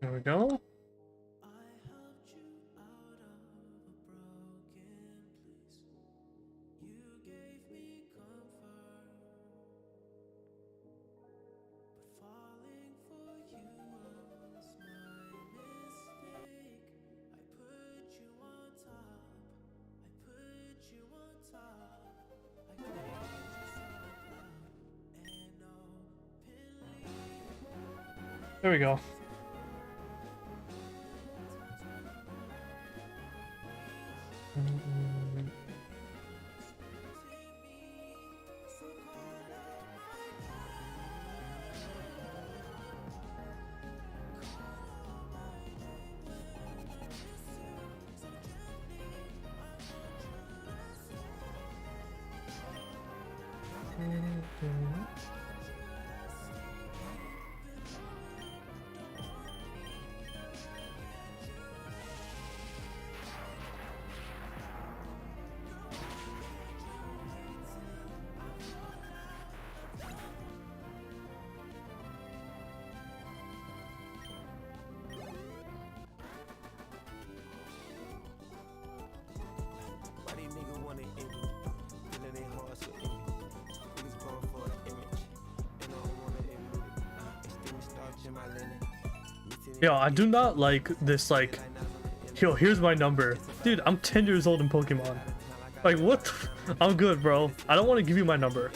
There we go. There we go. Yo, I do not like this, like, yo, here's my number. Dude, I'm 10 years old in Pokemon. Like, what the I'm good, bro. I don't want to give you my number.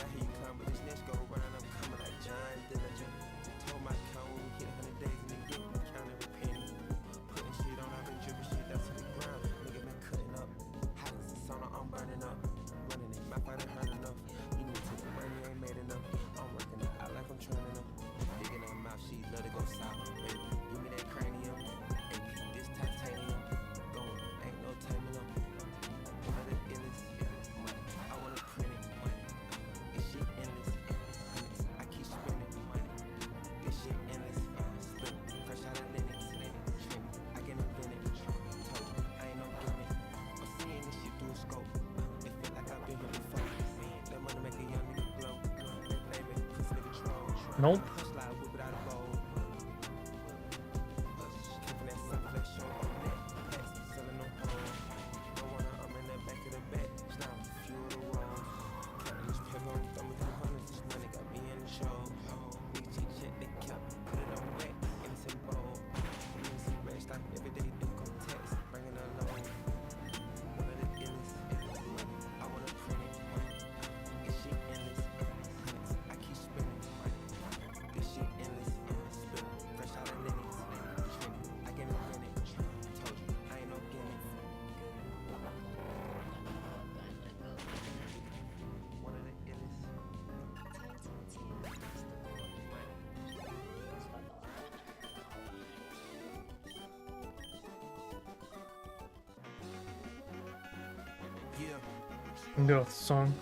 Nope. I'm good with the song.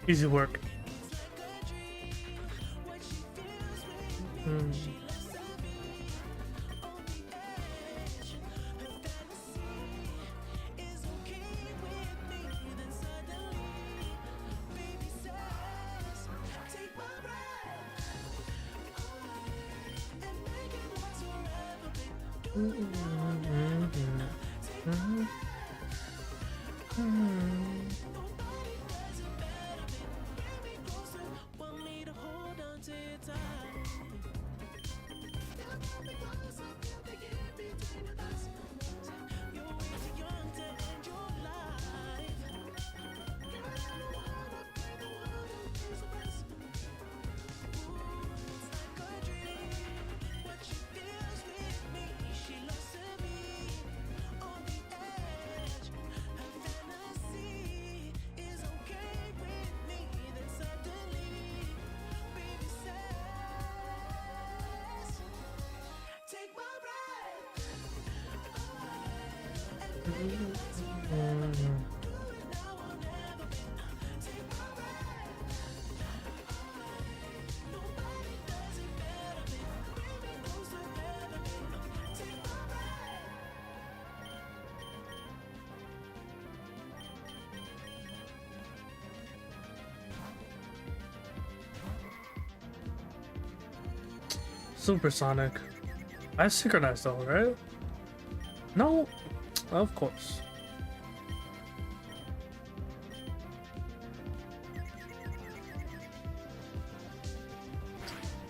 Easy work. Supersonic. I synchronized though, right? No, of course.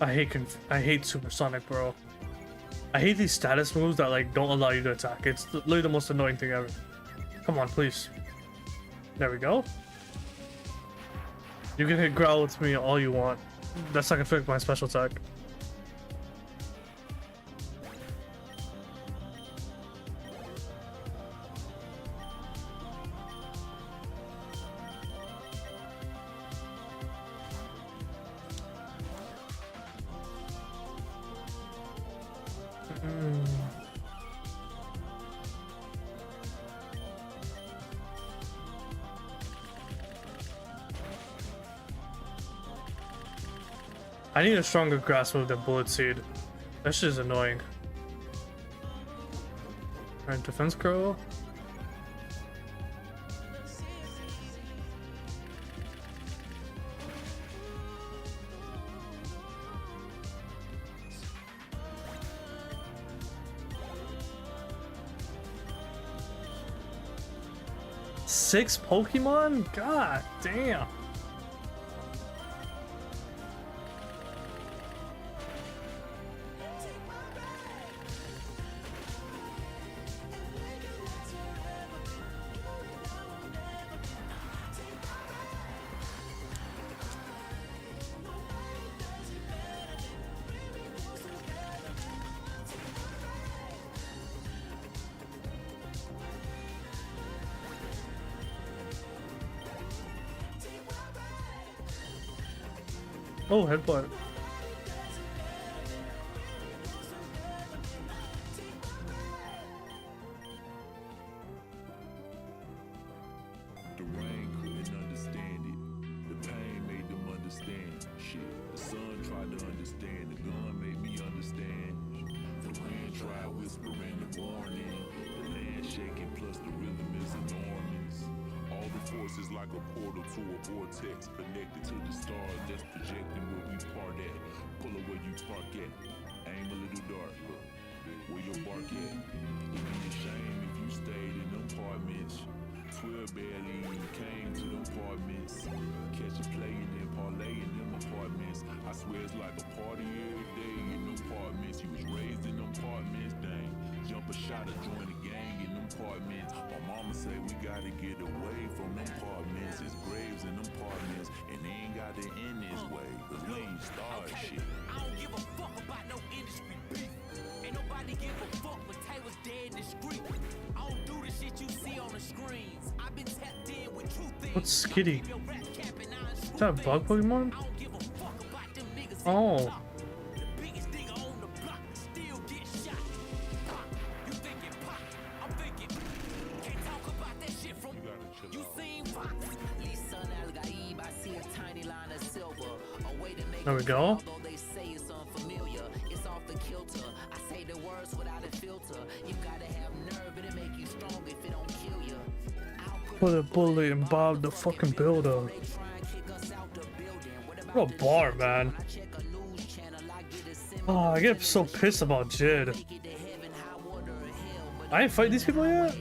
I hate Supersonic, bro. I hate these status moves that like don't allow you to attack. It's literally the most annoying thing ever. Come on, please. There we go. You can hit growl with me all you want. That's not gonna affect my special attack. I need a stronger grass move than Bullet Seed. That shit is annoying. Alright, defense curl. Six Pokemon? God damn. Oh, headbutt. The rain couldn't understand it. The pain made them understand shit. The sun tried to understand. The gun made me understand. The wind tried whispering the warning. The land shaking plus the rhythm is enormous. All the forces like a portal to a vortex connected to the stars that's projecting where we part at. Pull up where you park at. Aim a little darker. Where your bark at? It'd be a shame if you stayed in them apartments. 12 barely even came to them apartments. Catch a play and then parlay in them apartments. I swear it's like a party every day in them apartments. You was raised in them apartments, dang. Jump a shot or join a gang in them apartments. My mama say we gotta get away from them apartments. It's graves in them apartments, and they ain't got to end this way, cause we ain't start shit. I don't give a fuck about no industry beef. Ain't nobody give a fuck when Tay was dead in the street. I don't do the shit you see on the screens. I've been tapped in with true things. What's Skitty? Is that a bug Pokemon? Oh. There we go. Put a bullet and Bob the fucking builder. What a bar, man. Oh, I get so pissed about Jid. I didn't fight these people yet?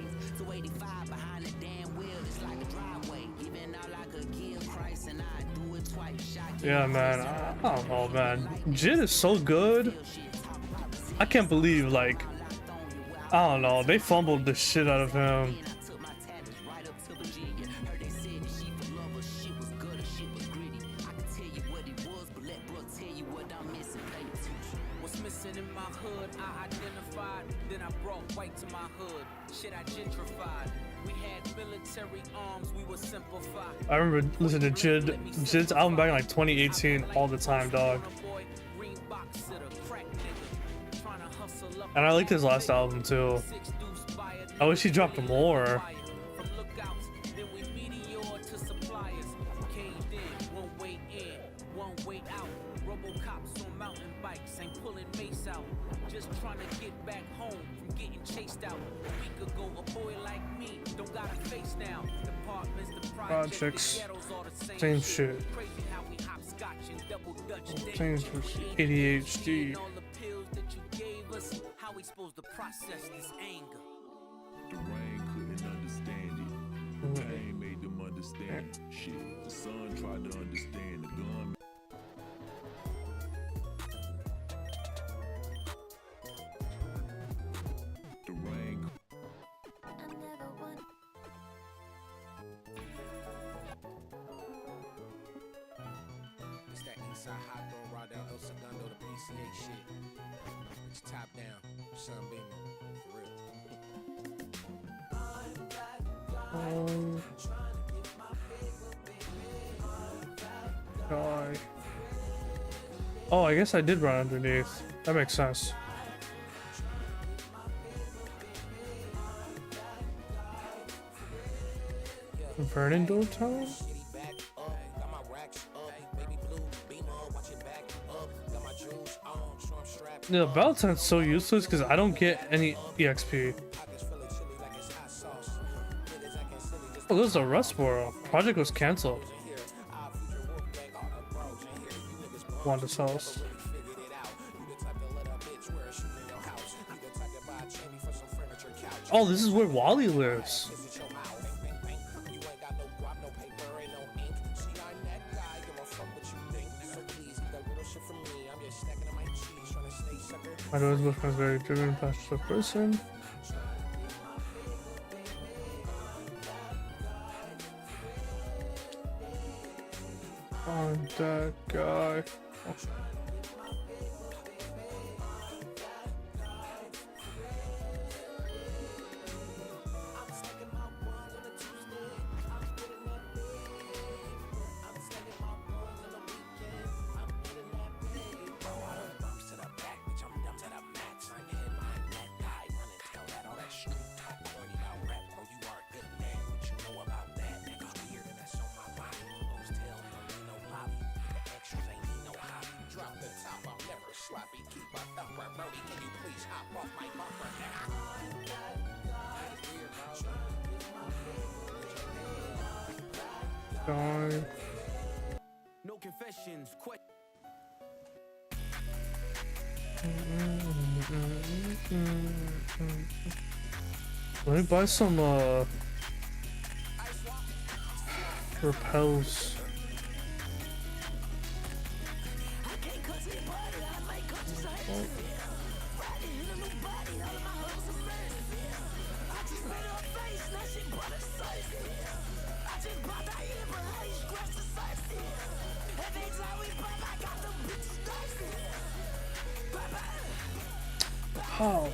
Yeah, man. I don't know, man. Jid is so good. I can't believe, like, I don't know. They fumbled the shit out of him. I remember listening to Jid's album back in like 2018 all the time, dog. And I liked his last album too. I wish he dropped more. Projects, same shit. Things with ADHD. How we supposed to process this anger? The rain couldn't understand it. The pain made them understand shit. The sun tried to understand the gun. The rain. It's that Eastside hot dog raw down El Segundo, the PCA shit. It's top down, sun beaming, for real. God. Oh, I guess I did run underneath. That makes sense. Fernando Town? Yeah, Valentine's so useless because I don't get any EXP. Oh, this is a Rustboro. Project was cancelled. Wanda's house. Oh, this is where Wally lives. My daughter's boyfriend is a very driven, passionate person. On that guy. Oh. No confessions. Let me buy some repels. Oh.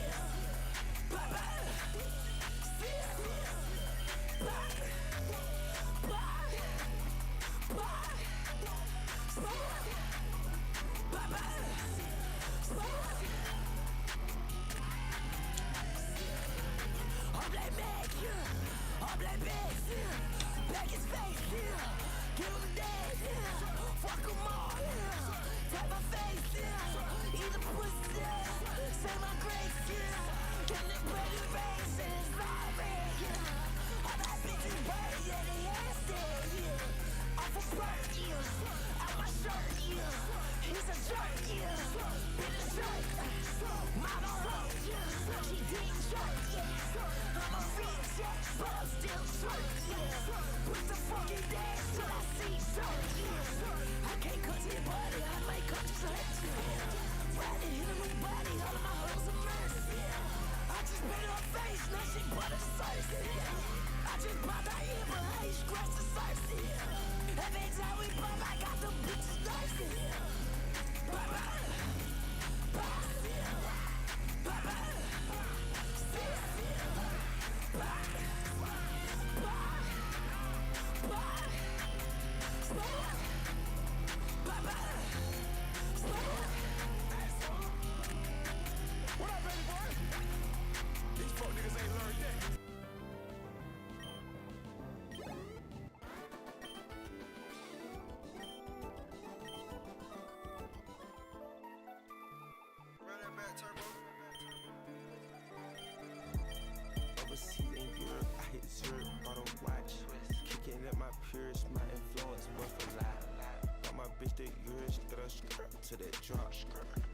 To that drop,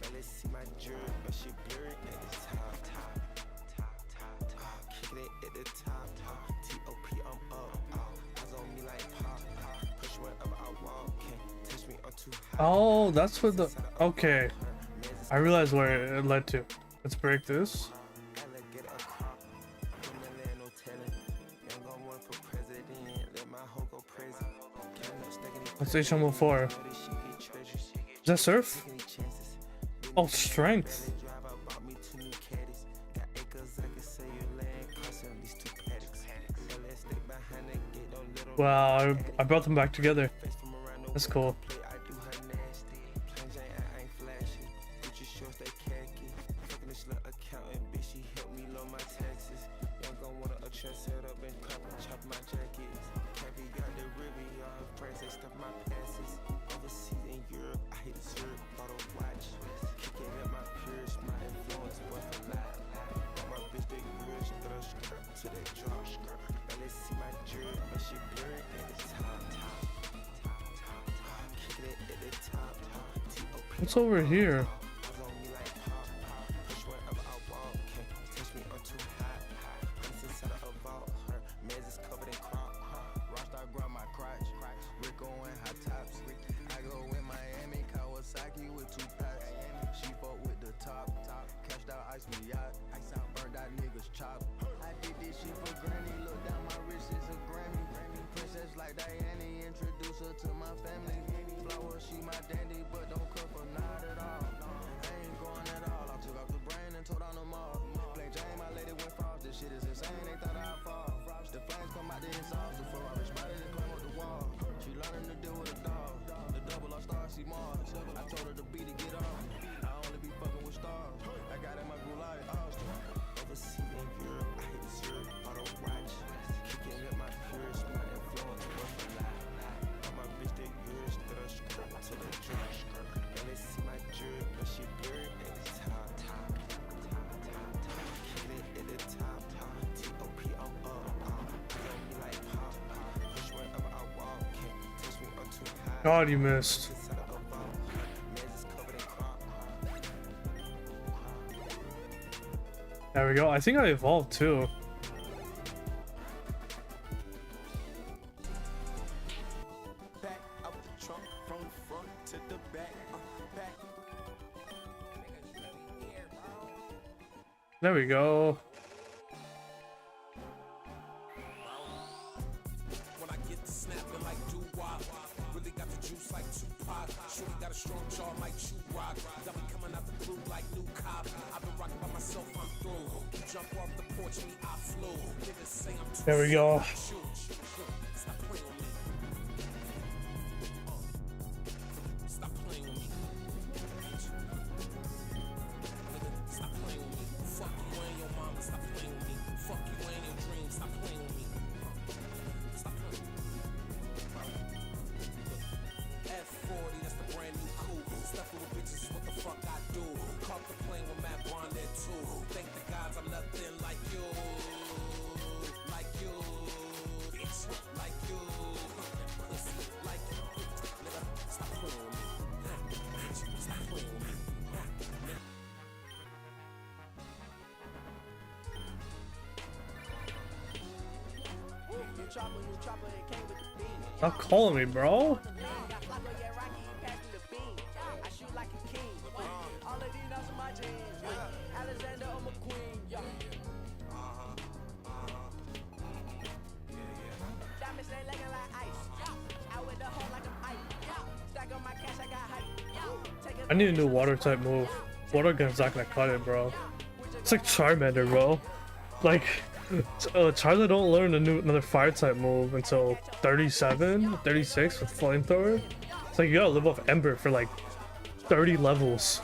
now let's see my jury, but she blurred at the top. Kicking it at the top. T.O.P. I'm up. Eyes on me like pop. Push wherever I walk. Can't touch me, I'm too high. Oh, that's what the. Okay. I realized where it led to. Let's break this. What's HM04? Is that surf? Oh, strength. Wow, I brought them back together. That's cool. What's over here? God, you missed. There we go. I think I evolved too. There we go. There we go. Stop calling me, bro. I need a new water type move. Water gun's not gonna cut it, bro. It's like Charmander, bro. Like, Charlie don't learn another fire type move until 37, 36 with flamethrower. It's like you gotta live off Ember for like 30 levels.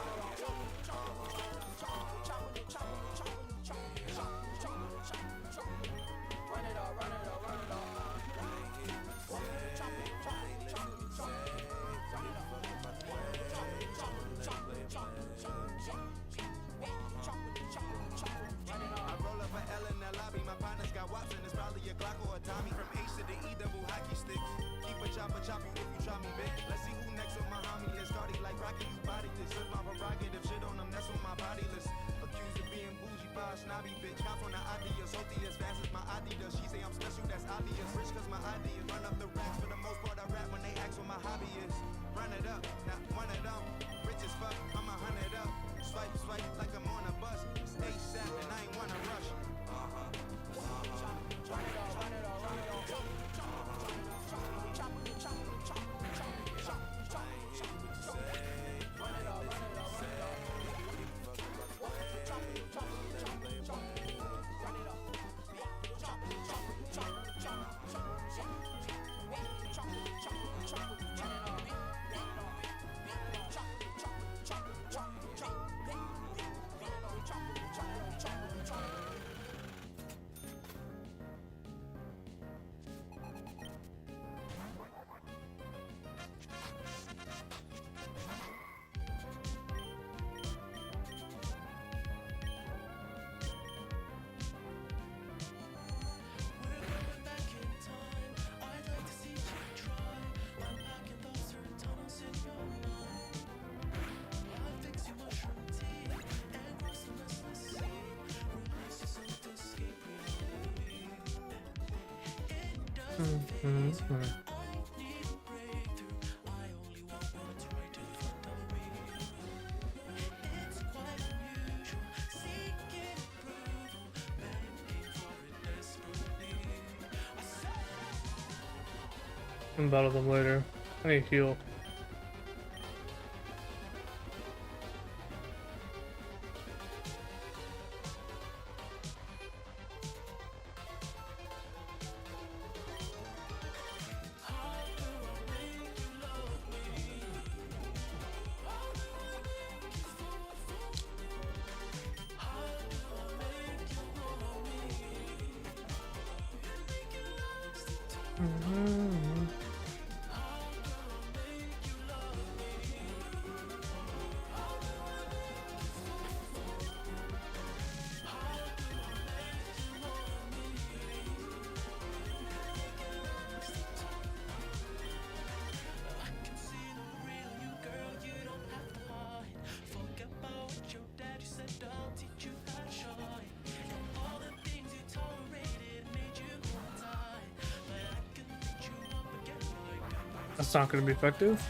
I'll battle them later. I need to heal. That's not going to be effective.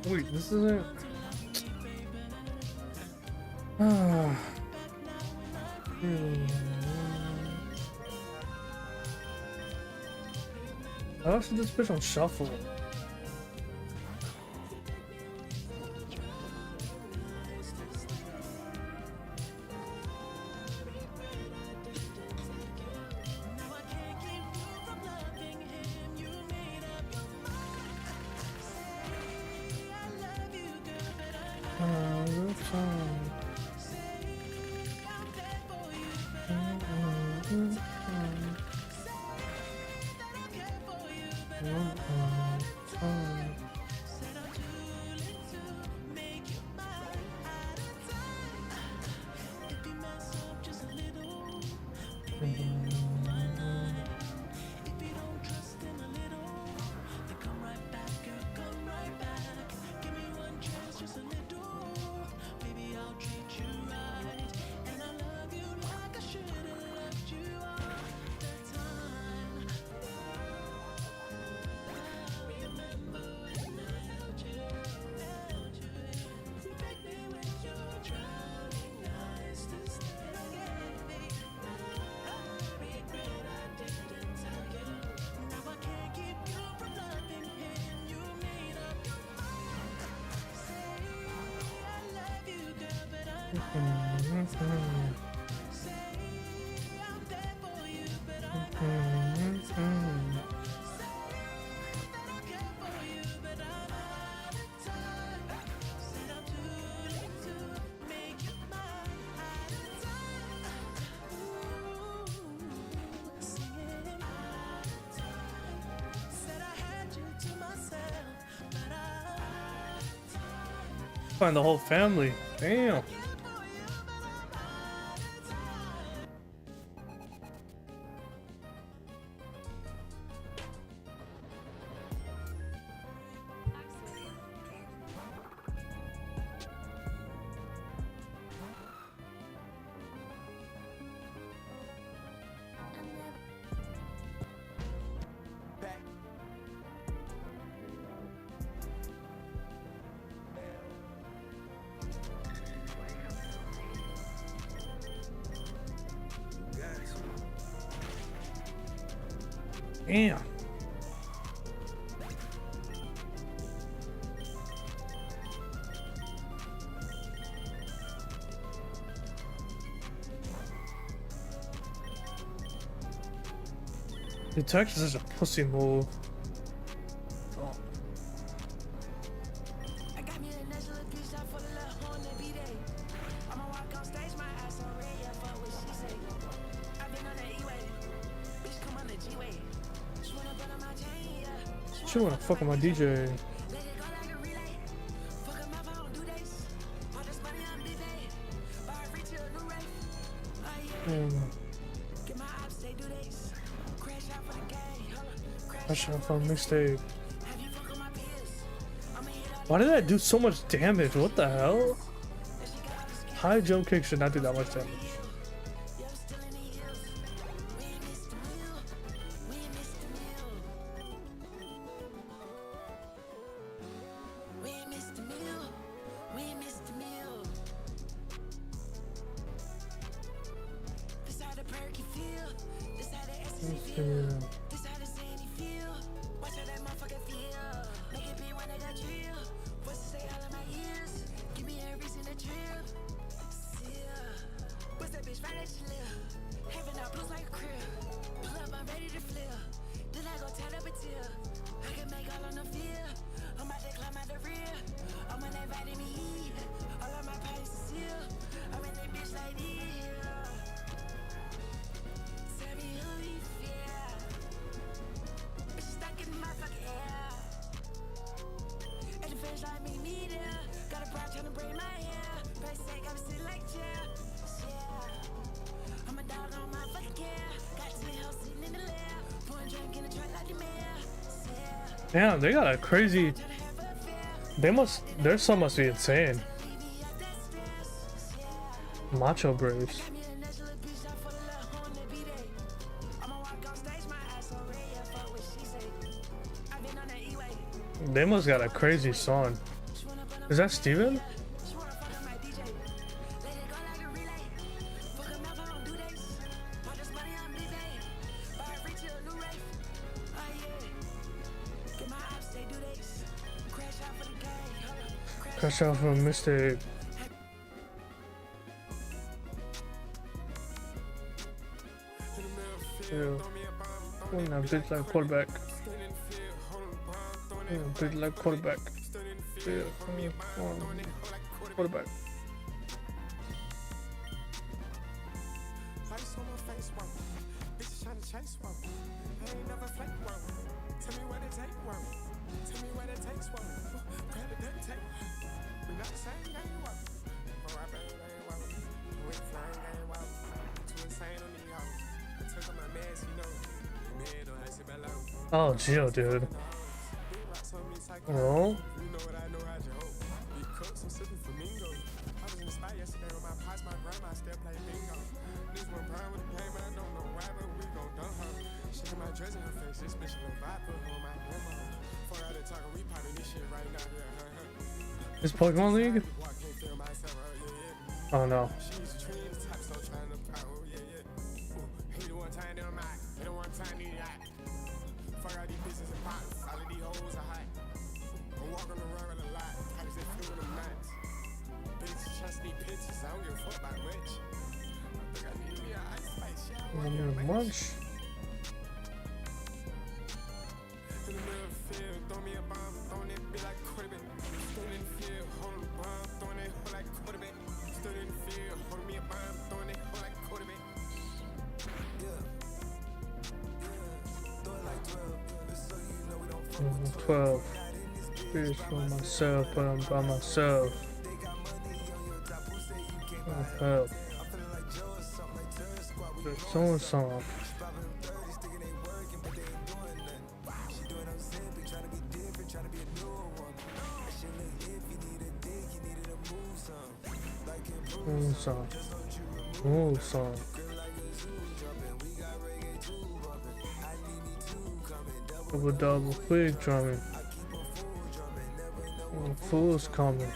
Wait, this isn't. How should this bitch on shuffle? Find the whole family. Damn. Damn. The Texas is a pussy move. She wanna fuck with my DJ. Pressure from mixtape. Why did that do so much damage? What the hell? High jump kick should not do that much damage. Damn, they got a crazy. Their son must be insane. Macho Braves. They must got a crazy son. Is that Steven? Crash out from mistake. Yeah. Big like quarterback. Big like quarterback. Yeah. Quarterback. Oh, Gio, dude. Oh. Is Pokemon League? Oh no. Much. I'm 12. Bitch for myself, but I'm by myself. Help. Someone song. Song. Song. Double quick drumming. Fools coming.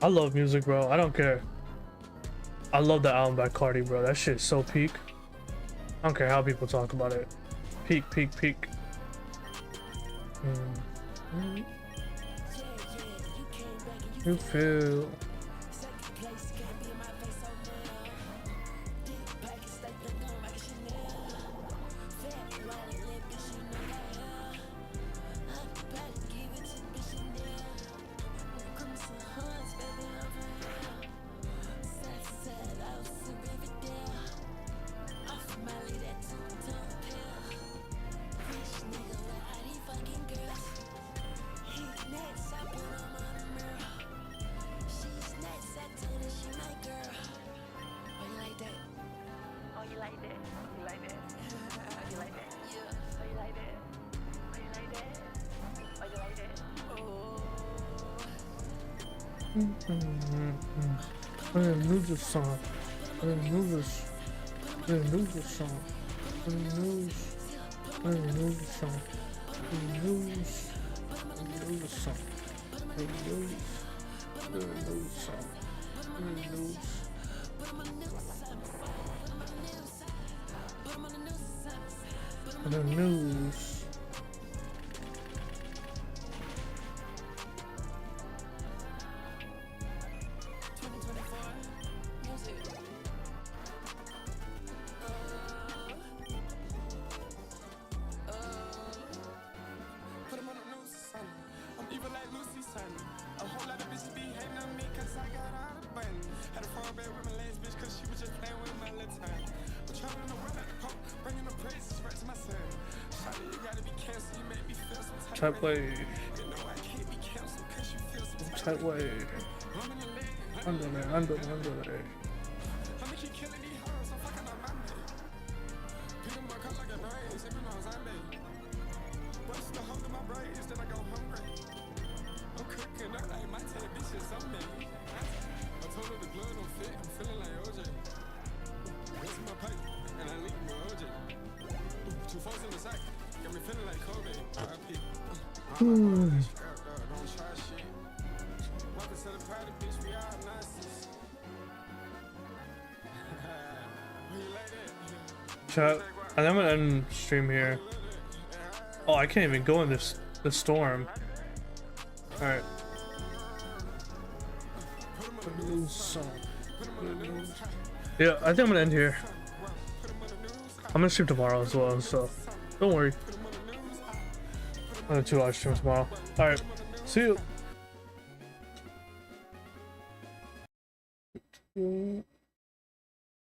I love music, bro. I don't care. I love the album by Cardi, bro. That shit's so peak. I don't care how people talk about it. Peak, peak, peak. You feel. I didn't know this song. I didn't know this. I didn't know this song. I didn't know this. I didn't know this song. I didn't know this. I didn't know this song. I didn't know this. I didn't know this song. I didn't know this. I didn't know this. Tight way. Tight way. Under there. Chat, and I'm gonna end stream here. Oh, I can't even go in this storm. All right. Yeah, I think I'm gonna end here. I'm gonna stream tomorrow as well, so don't worry. I'm gonna 2 hour stream tomorrow. All right, see you.